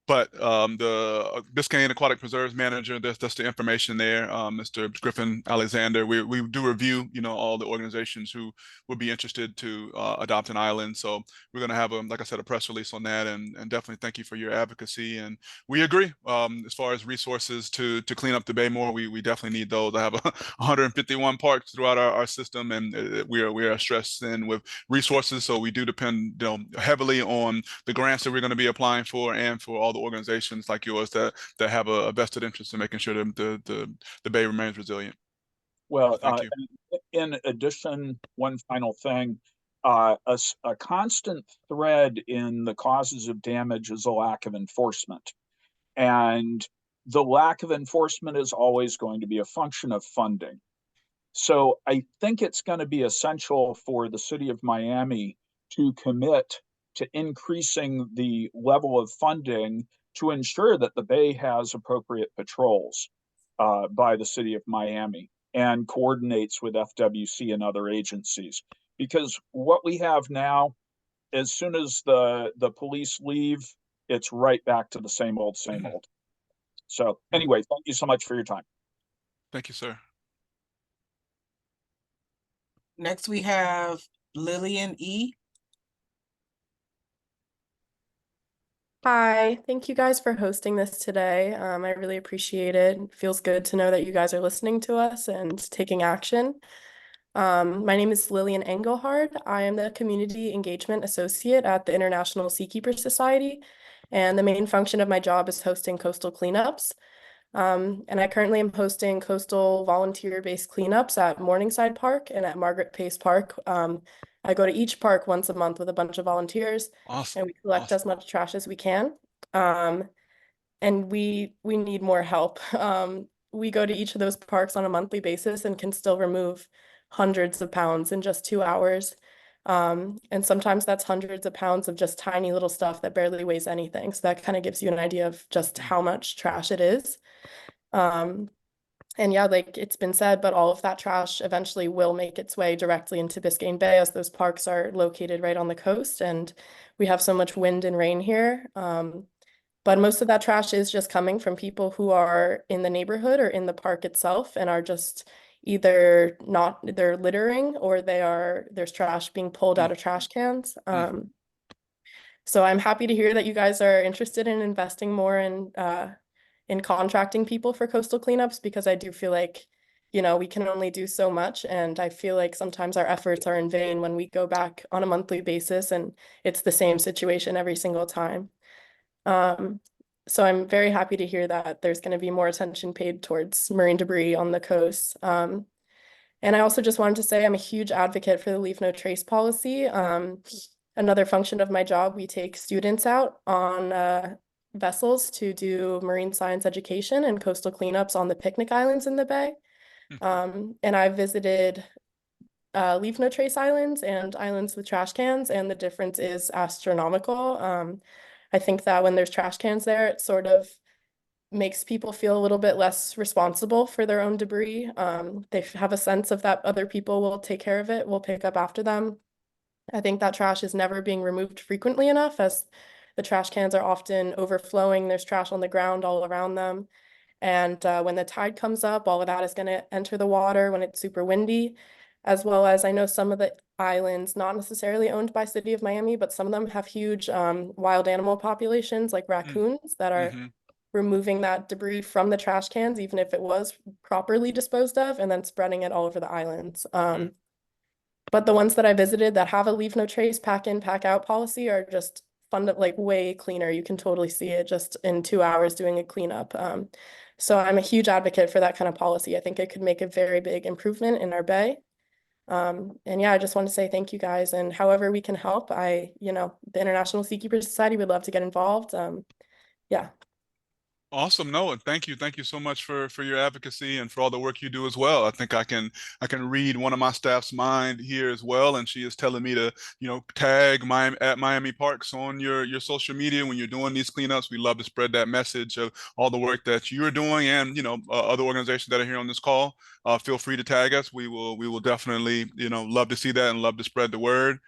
But the Biscayne Aquatic Preserves Manager, that's the information there, Mr. Griffin Alexander. We do review, all the organizations who would be interested to adopt an island. So we're going to have, like I said, a press release on that, and definitely thank you for your advocacy. And we agree, as far as resources to clean up the bay more, we definitely need those. I have 151 parks throughout our system, and we are stressed in with resources. So we do depend, heavily on the grants that we're going to be applying for, and for all the organizations like yours that have a vested interest in making sure that the bay remains resilient. Well, thank you. in addition, one final thing, a constant thread in the causes of damage is a lack of enforcement. And the lack of enforcement is always going to be a function of funding. So I think it's going to be essential for the city of Miami to commit to increasing the level of funding to ensure that the Bay has appropriate patrols by the city of Miami and coordinates with FWC and other agencies. Because what we have now, as soon as the police leave, it's right back to the same old, same old. So anyway, thank you so much for your time. Thank you, sir. Next, we have Lillian E. Hi, thank you guys for hosting this today. I really appreciate it. It feels good to know that you guys are listening to us and taking action. My name is Lillian Engelhard. I am the Community Engagement Associate at the International Seakeeper Society, and the main function of my job is hosting coastal cleanups. And I currently am hosting coastal volunteer-based cleanups at Morningside Park and at Margaret Pace Park. I go to each park once a month with a bunch of volunteers, Awesome. and we collect as much trash as we can. And we need more help. We go to each of those parks on a monthly basis and can still remove hundreds of pounds in just 2 hours. And sometimes that's hundreds of pounds of just tiny little stuff that barely weighs anything. So that kind of gives you an idea of just how much trash it is. And yeah, like it's been said, but all of that trash eventually will make its way directly into Biscayne Bay, as those parks are located right on the coast and we have so much wind and rain here. But most of that trash is just coming from people who are in the neighborhood or in the park itself and are just either they're littering, or there's trash being pulled out of trash cans. So I'm happy to hear that you guys are interested in investing more in contracting people for coastal cleanups, because I do feel like, we can only do so much. And I feel like sometimes our efforts are in vain when we go back on a monthly basis and it's the same situation every single time. So I'm very happy to hear that there's going to be more attention paid towards marine debris on the coast. And I also just wanted to say I'm a huge advocate for the Leave No Trace policy. Another function of my job, we take students out on vessels to do marine science education and coastal cleanups on the picnic islands in the bay. And I've visited Leave No Trace islands and islands with trash cans, and the difference is astronomical. I think that when there's trash cans there, it sort of makes people feel a little bit less responsible for their own debris. They have a sense of that other people will take care of it, will pick up after them. I think that trash is never being removed frequently enough, as the trash cans are often overflowing. There's trash on the ground all around them. And when the tide comes up, all of that is going to enter the water when it's super windy, as well as I know some of the islands, not necessarily owned by City of Miami, but some of them have huge wild animal populations like raccoons that are removing that debris from the trash cans, even if it was properly disposed of, and then spreading it all over the islands. But the ones that I visited that have a Leave No Trace pack in, pack out policy are just like way cleaner. You can totally see it just in 2 hours doing a cleanup. So I'm a huge advocate for that kind of policy. I think it could make a very big improvement in our bay. And yeah, I just want to say thank you guys, and however we can help, the International Seakeeper Society would love to get involved. Yeah. Awesome. No, and thank you so much for your advocacy and for all the work you do as well. I think I can read one of my staff's mind here as well, and she is telling me to tag Miami at Miami Parks on your social media when you're doing these cleanups. We love to spread that message of all the work that you're doing, and other organizations that are here on this call. Feel free to tag us. We will definitely love to see that and love to spread the word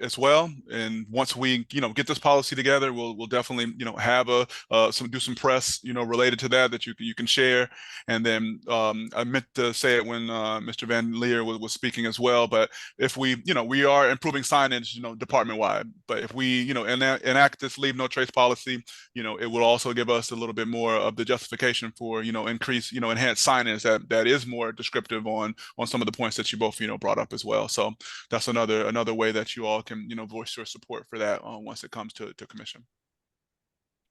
as well. And once we get this policy together, we'll definitely have do some press related to that you can share. And then I meant to say it when Mr. Van Leer was speaking as well, but if we we are improving signage department wide, but if we enact this Leave No Trace policy, it will also give us a little bit more of the justification for increase enhanced signage that is more descriptive on some of the points that you both brought up as well. So that's another way that you all can voice your support for that once it comes to commission.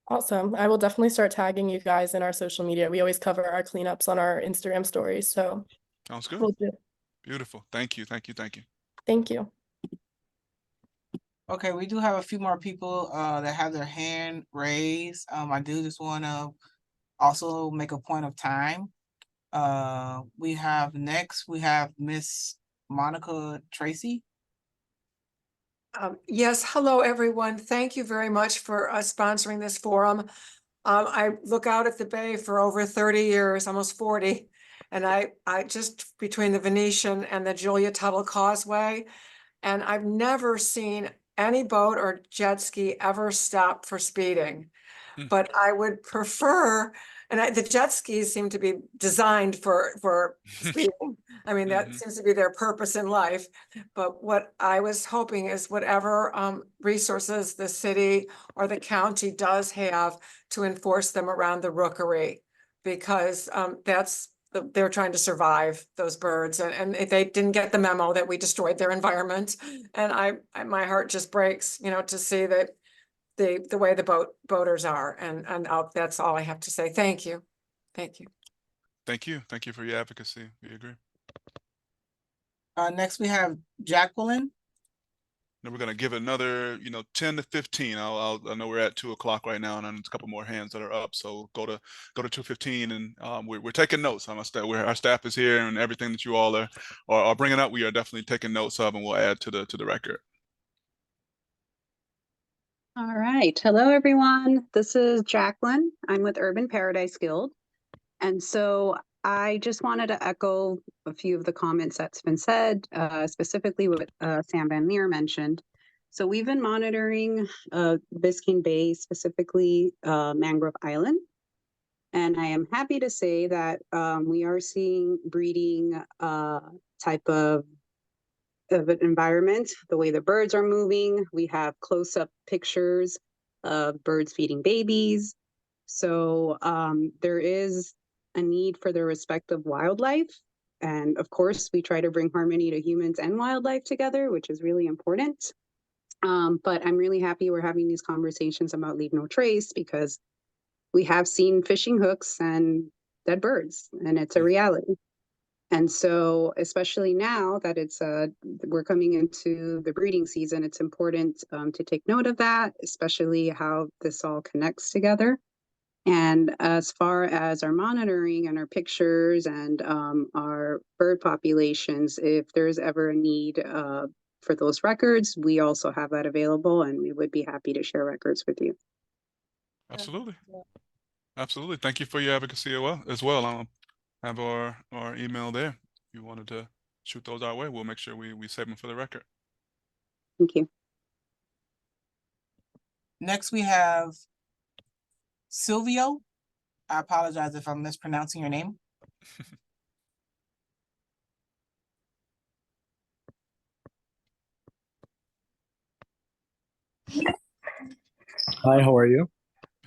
Awesome. I will definitely start tagging you guys in our social media. We always cover our cleanups on our Instagram stories. So sounds good. We'll do. Beautiful. Thank you. Thank you. Okay, we do have a few more people that have their hand raised. I do just want to also make a point of time. We have Miss Monica Tracy. Yes, hello, everyone. Thank you very much for sponsoring this forum. I look out at the bay for over 30 years, almost 40. And I just between the Venetian and the Julia Tuttle Causeway, and I've never seen any boat or jet ski ever stop for speeding. But I would prefer, and the jet skis seem to be designed for speeding. I mean, that seems to be their purpose in life. But what I was hoping is whatever resources the city or the county does have to enforce them around the rookery, because they're trying to survive, those birds, and if they didn't get the memo that we destroyed their environment. And my heart just breaks, to see that the way the boaters are, and that's all I have to say. Thank you. Thank you. Thank you. Thank you for your advocacy. We agree. Next we have Jacqueline. Then we're gonna give it another, 10 to 15. I know we're at 2 o'clock right now, and there's a couple more hands that are up. So go to 2:15, and we're taking notes. Our staff is here, and everything that you all are bringing up, we are definitely taking notes of, and we'll add to the record. All right. Hello, everyone. This is Jacqueline. I'm with Urban Paradise Guild. And so I just wanted to echo a few of the comments that's been said, specifically what Sam Van Leer mentioned. So we've been monitoring Biscayne Bay, specifically Mangrove Island. And I am happy to say that we are seeing breeding type of an environment, the way the birds are moving. We have close-up pictures of birds feeding babies. So there is a need for the respect of wildlife. And of course, we try to bring harmony to humans and wildlife together, which is really important. But I'm really happy we're having these conversations about leave no trace, because we have seen fishing hooks and dead birds, and it's a reality. And so, especially now that we're coming into the breeding season, it's important to take note of that, especially how this all connects together. And as far as our monitoring and our pictures and our bird populations, if there's ever a need for those records, we also have that available, and we would be happy to share records with you. Absolutely. Absolutely. Thank you for your advocacy as well. Have our email there. If you wanted to shoot those our way, we'll make sure we save them for the record. Thank you. Next we have Silvio. I apologize if I'm mispronouncing your name. Hi, how are you?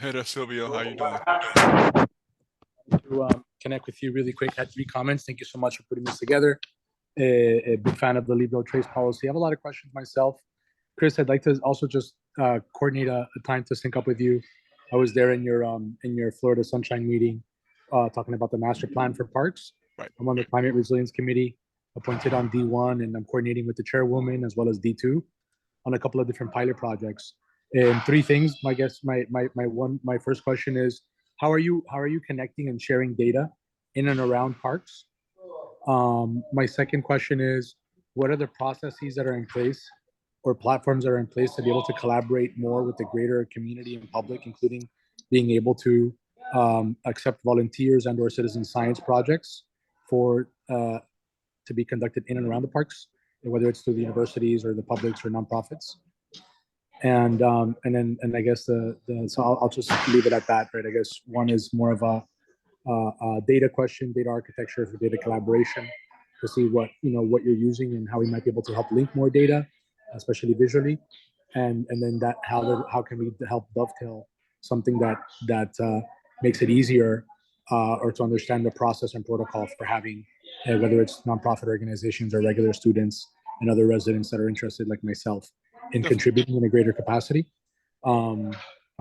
Hey there, Silvio. How you doing? To connect with you really quick, I had 3 comments. Thank you so much for putting this together. A big fan of the leave no trace policy. I have a lot of questions myself. Chris, I'd like to also just coordinate a time to sync up with you. I was there in your Florida Sunshine meeting, talking about the master plan for parks. Right. I'm on the Climate Resilience Committee, appointed on D1, and I'm coordinating with the chairwoman as well as D2 on a couple of different pilot projects. And 3 things. My first question is, how are you connecting and sharing data in and around parks? My second question is, what are the processes that are in place or platforms that are in place to be able to collaborate more with the greater community and public, including being able to accept volunteers and or citizen science projects to be conducted in and around the parks, whether it's through the universities or the publics or nonprofits? And I guess so I'll just leave it at that, right? I guess one is more of a data question, data architecture for data collaboration, to see what you're using and how we might be able to help link more data, especially visually, and then that how can we help dovetail something that makes it easier or to understand the process and protocol for having whether it's nonprofit organizations or regular students and other residents that are interested like myself in contributing in a greater capacity.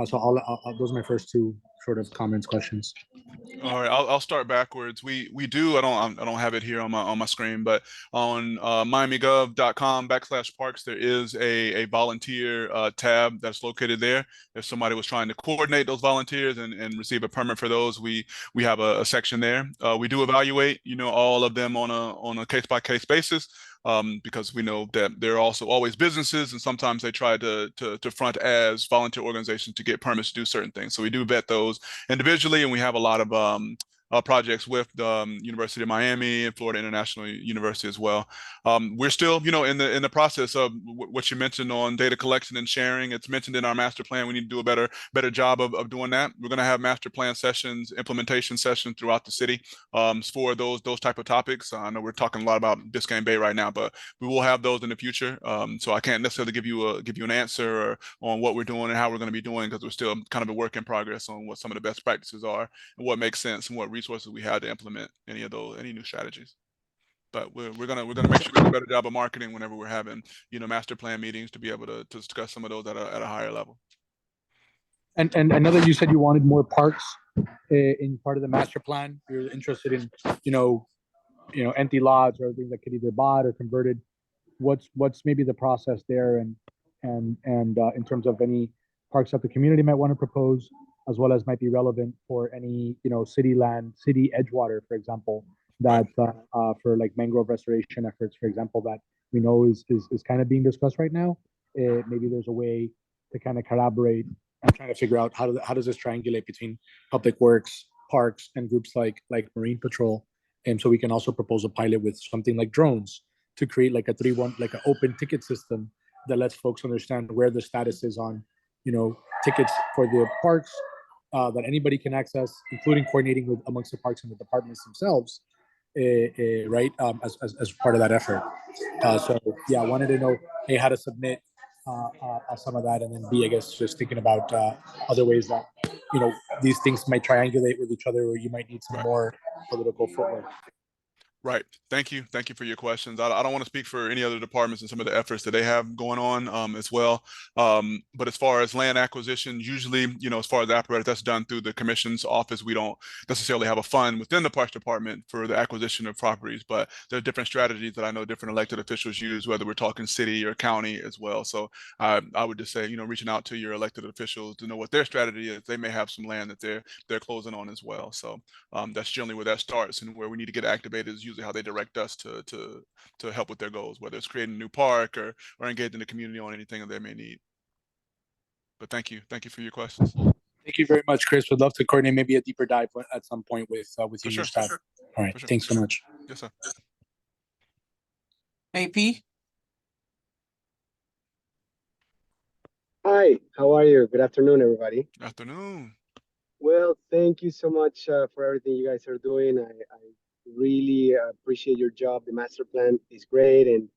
So those are my first two sort of comments, questions. All right, I'll start backwards. We do. I don't have it here on my screen, but on miamigov.com/parks there is a volunteer tab that's located there. If somebody was trying to coordinate those volunteers and receive a permit for those, we have a section there. We do evaluate, all of them on a case-by-case basis. Because we know that there are also always businesses, and sometimes they try to front as volunteer organizations to get permits to do certain things. So we do vet those individually, and we have a lot of projects with the University of Miami and Florida International University as well. We're still, in the process of what you mentioned on data collection and sharing. It's mentioned in our master plan. We need to do a better job of doing that. We're going to have master plan sessions, implementation sessions throughout the city for those type of topics. I know we're talking a lot about Biscayne Bay right now, but we will have those in the future. So I can't necessarily give you an answer on what we're doing and how we're going to be doing, because we're still kind of a work in progress on what some of the best practices are and what makes sense and what resources we have to implement any new strategies. But we're gonna make sure we do a better job of marketing whenever we're having master plan meetings to be able to discuss some of those at a higher level. And I know that you said you wanted more parks in part of the master plan. You're interested in empty lots or things that could either bought or converted. What's maybe the process there, and in terms of any parks that the community might want to propose, as well as might be relevant for any city land, city edgewater, for example, that for like mangrove restoration efforts, for example, that we know is kind of being discussed right now. Maybe there's a way to kind of collaborate and trying to figure out how does this triangulate between public works, parks, and groups like Marine Patrol. And so we can also propose a pilot with something like drones to create like like an open ticket system that lets folks understand where the status is on, tickets for the parks that anybody can access, including coordinating with amongst the parks and the departments themselves, right, as part of that effort. So yeah, I wanted to know, A, how to submit some of that, and then B, I guess just thinking about other ways that these things might triangulate with each other, or you might need some more political footwork. Right. Thank you for your questions. I don't want to speak for any other departments and some of the efforts that they have going on as well. But as far as land acquisition, usually, as far as the apparatus, that's done through the commission's office. We don't necessarily have a fund within the Parks Department for the acquisition of properties, but there are different strategies that I know different elected officials use, whether we're talking city or county as well. So I would just say, reaching out to your elected officials to know what their strategy is. They may have some land that they're closing on as well. So that's generally where that starts, and where we need to get activated is usually how they direct us to help with their goals, whether it's creating a new park or engaging the community on anything that they may need. But thank you for your questions. Thank you very much, Chris. Would love to coordinate maybe a deeper dive at some point with you and your staff. All right, thanks so much. Yes, sir. AP. Hi, how are you? Good afternoon, everybody. Afternoon. Well, thank you so much for everything you guys are doing. I really appreciate your job. The master plan is great, and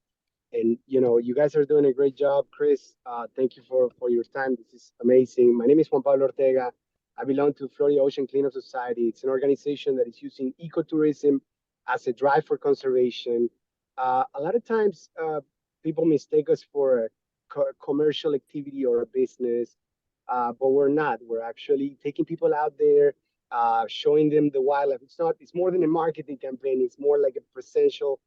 you guys are doing a great job. Chris, thank you for your time. This is amazing. My name is Juan Pablo Ortega. I belong to Florida Ocean Cleanup Society. It's an organization that is using ecotourism as a drive for conservation. A lot of times, people mistake us for a commercial activity or a business, but we're not. We're actually taking people out there, showing them the wildlife. It's more than a marketing campaign. It's more like a presential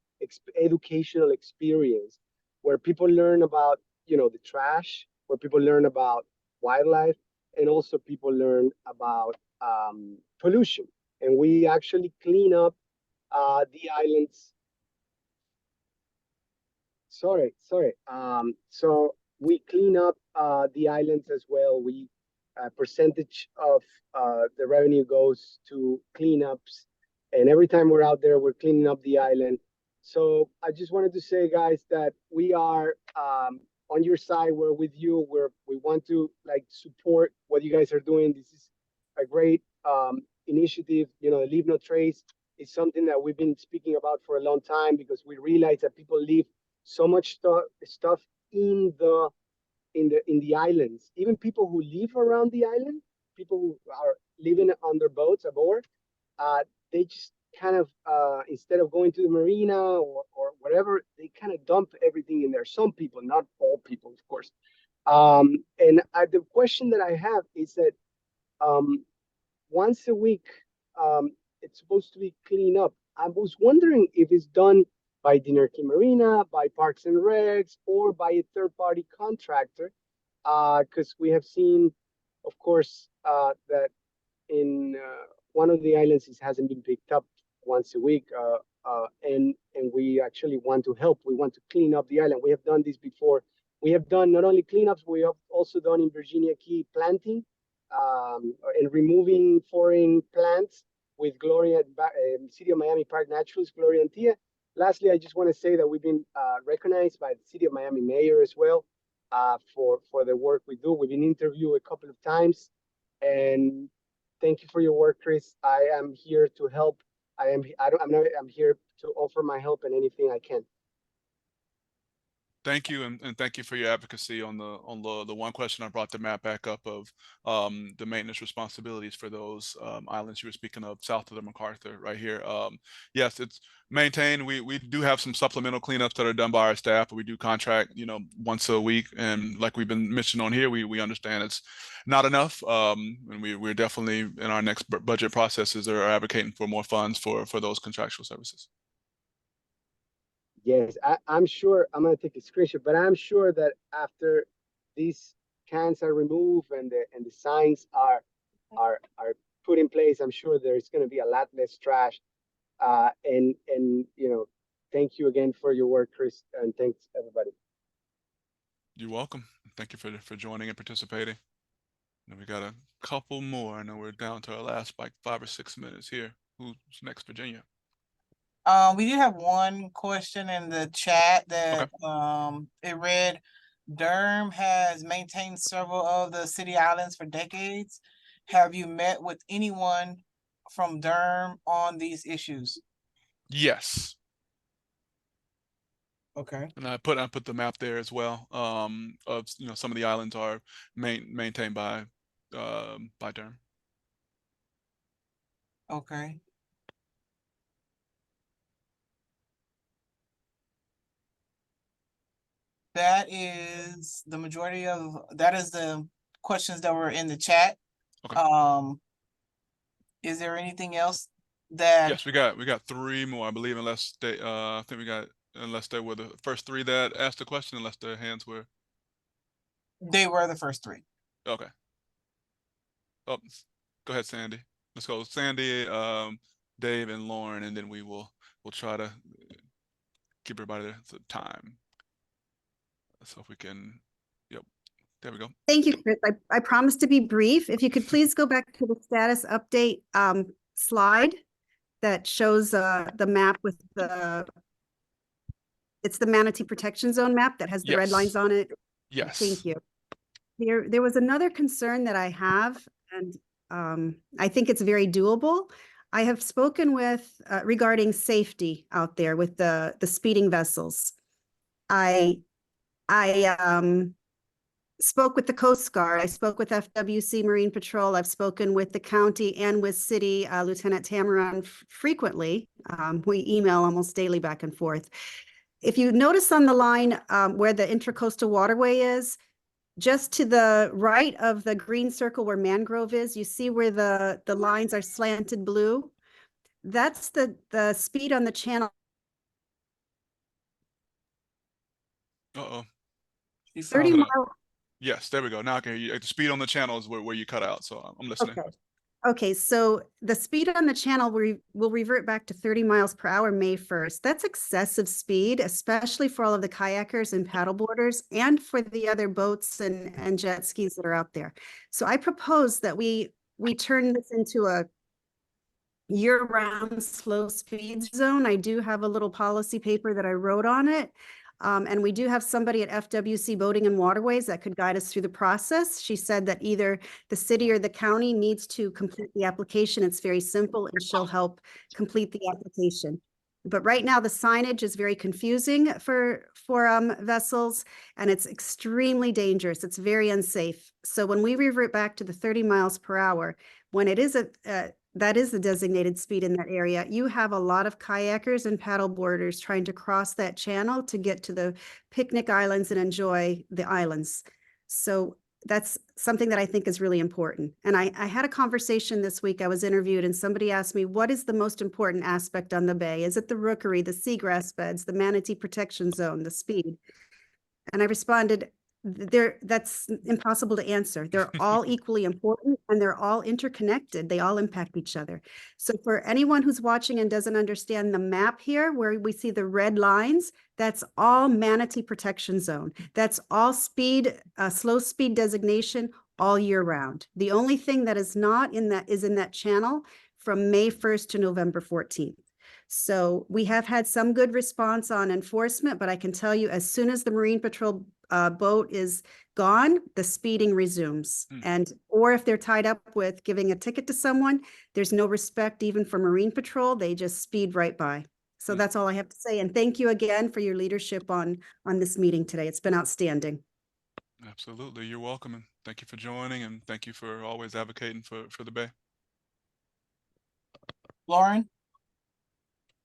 educational experience where people learn about, the trash, where people learn about wildlife, and also people learn about pollution. And we actually clean up the islands. Sorry. So we clean up the islands as well. We percentage of the revenue goes to cleanups, and every time we're out there, we're cleaning up the island. So I just wanted to say, guys, that we are on your side. We're with you. We want to support what you guys are doing. This is a great initiative. Leave No Trace is something that we've been speaking about for a long time, because we realize that people leave so much stuff in the islands. Even people who live around the island, people who are living on their boats aboard, they just kind of instead of going to the marina or whatever, they kind of dump everything in there. Some people, not all people, of course. And the question that I have is that once a week, it's supposed to be clean up. I was wondering if it's done by Dinner Key Marina, by Parks and Recs, or by a third-party contractor, because we have seen, of course, that in one of the islands it hasn't been picked up once a week, and we actually want to help. We want to clean up the island. We have done this before. We have done not only cleanups, we have also done in Virginia Key planting and removing foreign plants with Gloria, City of Miami Park Naturals, Gloria and Tia. Lastly, I just want to say that we've been recognized by the City of Miami Mayor as well for the work we do. We've been interviewed a couple of times, and thank you for your work, Chris. I am here to help. I'm here to offer my help and anything I can. Thank you, and thank you for your advocacy on the one question. I brought the map back up of the maintenance responsibilities for those islands you were speaking of south of the MacArthur right here. Yes, it's maintained. We do have some supplemental cleanups that are done by our staff, but we do contract, once a week. And like we've been mentioned on here, we understand it's not enough. And we're definitely in our next budget processes are advocating for more funds for those contractual services. Yes, I'm sure. I'm gonna take a screenshot, but I'm sure that after these cans are removed and the signs are put in place, I'm sure there's gonna be a lot less trash. And thank you again for your work, Chris, and thanks everybody. You're welcome. Thank you for joining and participating. And we got a couple more. I know we're down to our last like 5 or 6 minutes here. Who's next, Virginia? We do have one question in the chat that it read, Durham has maintained several of the city islands for decades. Have you met with anyone from Durham on these issues? Yes. Okay. And I put the map there as well. Of some of the islands are maintained by Durham. Okay. That is the majority of the questions that were in the chat. Okay. Is there anything else that? Yes, we got 3 more, I believe, unless they I think unless they were the first 3 that asked the question, unless their hands were. They were the first 3. Okay. Oh, go ahead, Sandy. Let's go, Sandy, Dave, and Lauren, and then we'll try to give everybody the time. So if we can, yep, there we go. Thank you, Chris. I promised to be brief. If you could please go back to the status update slide that shows the map with it's the Manatee Protection Zone map that has the red lines on it. Yes. Thank you. There was another concern that I have, and I think it's very doable. I have spoken with regarding safety out there with the speeding vessels. I spoke with the Coast Guard. I spoke with FWC Marine Patrol. I've spoken with the county and with city Lieutenant Tamaran frequently. We email almost daily back and forth. If you notice on the line where the Intracoastal Waterway is, just to the right of the green circle where mangrove is, you see where the lines are slanted blue. That's the speed on the channel. Uh-oh. 30 miles. Yes, there we go. Now I can hear you. The speed on the channel is where you cut out, so I'm listening. Okay, so the speed on the channel will revert back to 30 miles per hour May 1st. That's excessive speed, especially for all of the kayakers and paddleboarders and for the other boats and jet skis that are out there. So I propose that we turn this into a year-round slow speed zone. I do have a little policy paper that I wrote on it. And we do have somebody at FWC Boating and Waterways that could guide us through the process. She said that either the city or the county needs to complete the application. It's very simple, and she'll help complete the application. But right now the signage is very confusing for vessels, and it's extremely dangerous. It's very unsafe. So when we revert back to the 30 miles per hour, when it is that is the designated speed in that area, you have a lot of kayakers and paddleboarders trying to cross that channel to get to the picnic islands and enjoy the islands. So that's something that I think is really important. And I had a conversation this week. I was interviewed and somebody asked me, what is the most important aspect on the bay? Is it the rookery, the seagrass beds, the manatee protection zone, the speed? And I responded, that's impossible to answer. They're all equally important and they're all interconnected. They all impact each other. So for anyone who's watching and doesn't understand the map here, where we see the red lines, that's all manatee protection zone. That's all speed, slow speed designation all year round. The only thing that is not in that is in that channel from May 1st to November 14th. So we have had some good response on enforcement, but I can tell you as soon as the Marine Patrol boat is gone, the speeding resumes. And, or if they're tied up with giving a ticket to someone, there's no respect even for Marine Patrol. They just speed right by. So that's all I have to say. And thank you again for your leadership on this meeting today. It's been outstanding. Absolutely. You're welcome. And thank you for joining, and thank you for always advocating for the Bay. Lauren?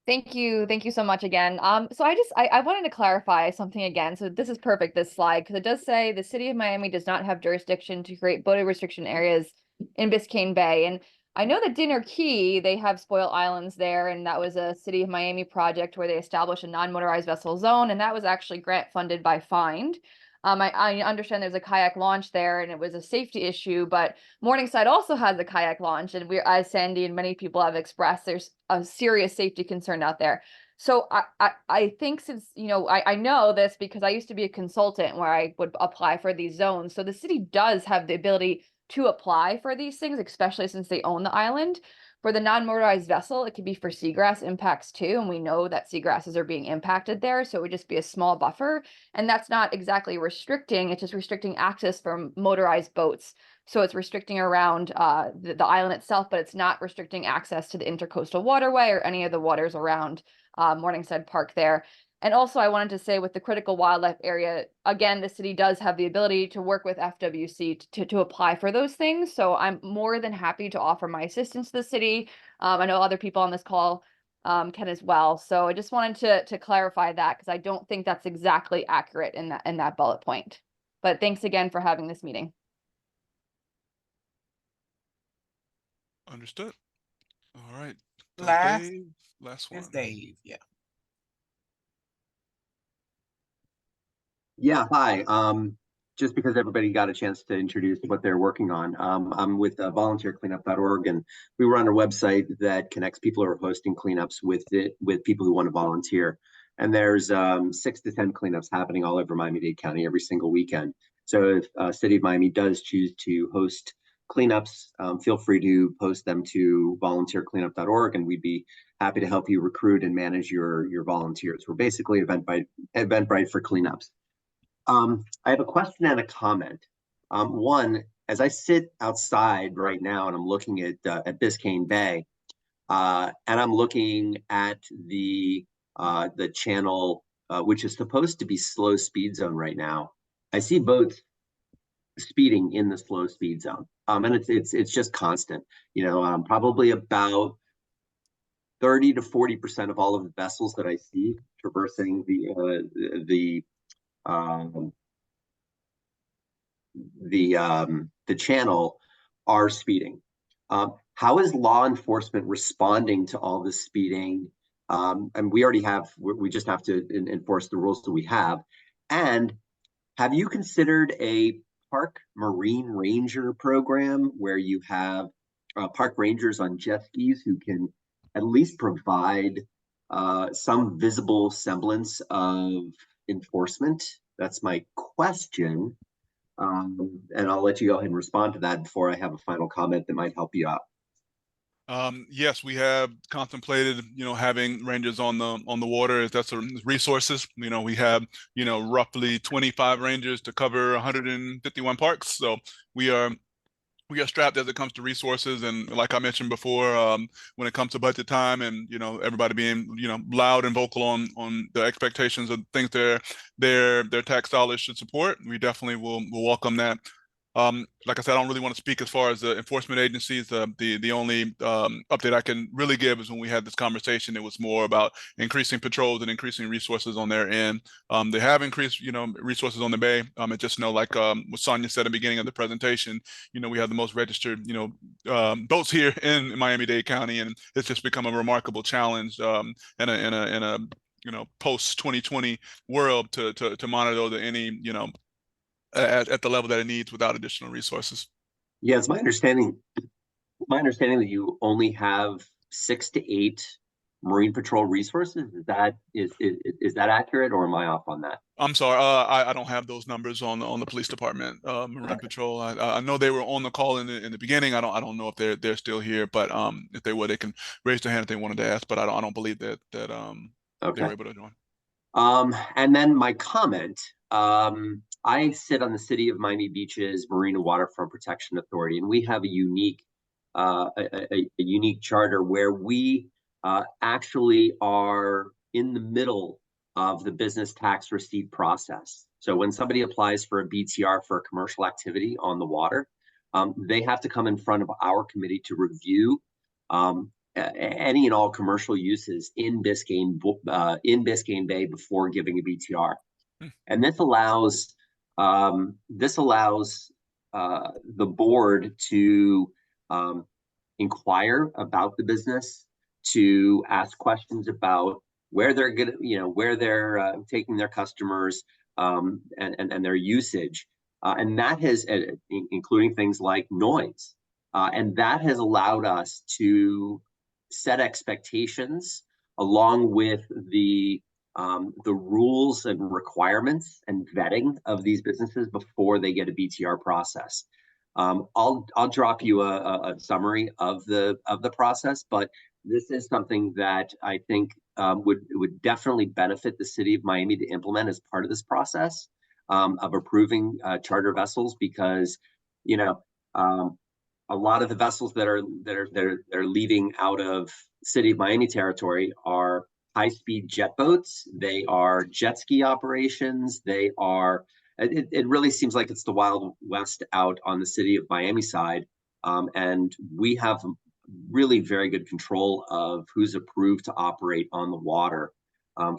Thank you. Thank you so much again. So I wanted to clarify something again. So this is perfect, this slide, because it does say the city of Miami does not have jurisdiction to create boating restriction areas in Biscayne Bay. And I know that Dinner Key, they have spoil islands there, and that was a city of Miami project where they established a non-motorized vessel zone, and that was actually grant funded by FIND. I understand there's a kayak launch there and it was a safety issue, but Morningside also has a kayak launch, and as Sandy and many people have expressed, there's a serious safety concern out there. So I think since, I know this because I used to be a consultant where I would apply for these zones. So the city does have the ability to apply for these things, especially since they own the island. For the non-motorized vessel, it could be for seagrass impacts too, and we know that seagrasses are being impacted there, so it would just be a small buffer, and that's not exactly restricting, it's just restricting access for motorized boats. So it's restricting around the island itself, but it's not restricting access to the intercoastal waterway or any of the waters around Morningside Park there. And also I wanted to say with the critical wildlife area, again, the city does have the ability to work with FWC to apply for those things. So I'm more than happy to offer my assistance to the city. I know other people on this call can as well. So I just wanted to clarify that because I don't think that's exactly accurate in that bullet point. But thanks again for having this meeting. Understood. All right. So Last Dave, last one. is Dave, yeah. Yeah, hi. Just because everybody got a chance to introduce what they're working on. I'm with volunteercleanup.org, and we run a website that connects people who are hosting cleanups with people who want to volunteer. And there's 6 to 10 cleanups happening all over Miami-Dade County every single weekend. So if City of Miami does choose to host cleanups, feel free to post them to volunteercleanup.org, and we'd be happy to help you recruit and manage your volunteers. We're basically Eventbrite for cleanups. I have a question and a comment. One, as I sit outside right now and I'm looking at Biscayne Bay, and I'm looking at the channel, which is supposed to be slow speed zone right now, I see boats speeding in the slow speed zone, and it's just constant. Probably about 30 to 40% of all of the vessels that I see traversing the channel are speeding. How is law enforcement responding to all this speeding? And we just have to enforce the rules that we have. And have you considered a park marine ranger program where you have park rangers on jet skis who can at least provide some visible semblance of enforcement? That's my question. And I'll let you go ahead and respond to that before I have a final comment that might help you out. Yes, we have contemplated, having rangers on the water if that's resources. We have, roughly 25 rangers to cover 151 parks. So we are strapped as it comes to resources, and like I mentioned before, when it comes to budget time and everybody being loud and vocal on the expectations of things their tax dollars should support, we definitely will welcome that. Like I said, I don't really want to speak as far as the enforcement agencies. The only update I can really give is when we had this conversation, it was more about increasing patrols and increasing resources on their end. They have increased, resources on the bay. And just know, like what Sonia said at the beginning of the presentation, we have the most registered, boats here in Miami-Dade County, and it's just become a remarkable challenge in a post 2020 world to monitor any at the level that it needs without additional resources. Yeah, it's my understanding that you only have 6 to 8 Marine Patrol resources. Is that accurate, or am I off on that? I'm sorry, I don't have those numbers on the police department, Marine Patrol. I know they were on the call in the beginning. I don't know if they're still here, but if they were, they can raise their hand if they wanted to ask. But I don't believe that they were able to join. And then my comment. I sit on the City of Miami Beach's Marine and Waterfront Protection Authority, and we have a unique charter where we actually are in the middle of the business tax receipt process. So when somebody applies for a BTR for a commercial activity on the water, they have to come in front of our committee to review any and all commercial uses in Biscayne Bay before giving a BTR. And this allows the board to inquire about the business, to ask questions about where they're taking their customers and their usage, and that has including things like noise, and that has allowed us to set expectations along with the rules and requirements and vetting of these businesses before they get a BTR process. I'll drop you a summary of the process, but this is something that I think would definitely benefit the City of Miami to implement as part of this process of approving charter vessels, because a lot of the vessels that are leaving out of City of Miami territory are high-speed jet boats. They are jet ski operations. It really seems like it's the Wild West out on the City of Miami side. And we have really very good control of who's approved to operate on the water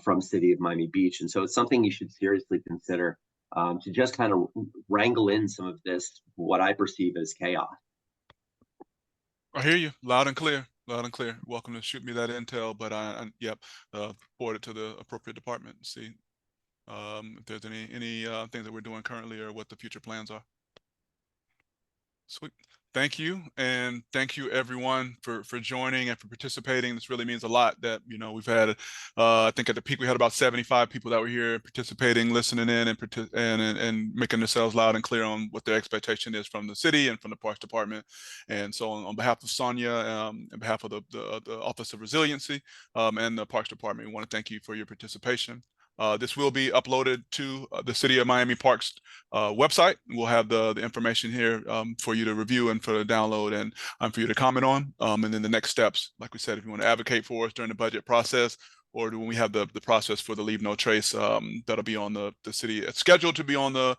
from City of Miami Beach. And so it's something you should seriously consider to just kind of wrangle in some of this, what I perceive as chaos. I hear you loud and clear. Loud and clear. Welcome to shoot me that intel, but forward it to the appropriate department and see if there's any things that we're doing currently or what the future plans are. Sweet. Thank you, and thank you everyone for joining and for participating. This really means a lot. That we've had, I think at the peak we had about 75 people that were here participating, listening in, and making themselves loud and clear on what their expectation is from the city and from the Parks Department. And so, on behalf of Sonia, on behalf of the Office of Resiliency and the Parks Department, we want to thank you for your participation. This will be uploaded to the City of Miami Parks website. We'll have the information here for you to review and for the download and for you to comment on. And then the next steps, like we said, if you want to advocate for us during the budget process, or when we have the process for the Leave No Trace, that'll be on the city. It's scheduled to be on the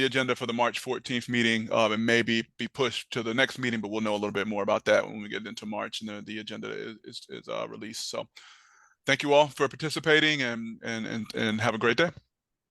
agenda for the March 14th meeting, and maybe be pushed to the next meeting, but we'll know a little bit more about that when we get into March and the agenda is released. So thank you all for participating, and have a great day.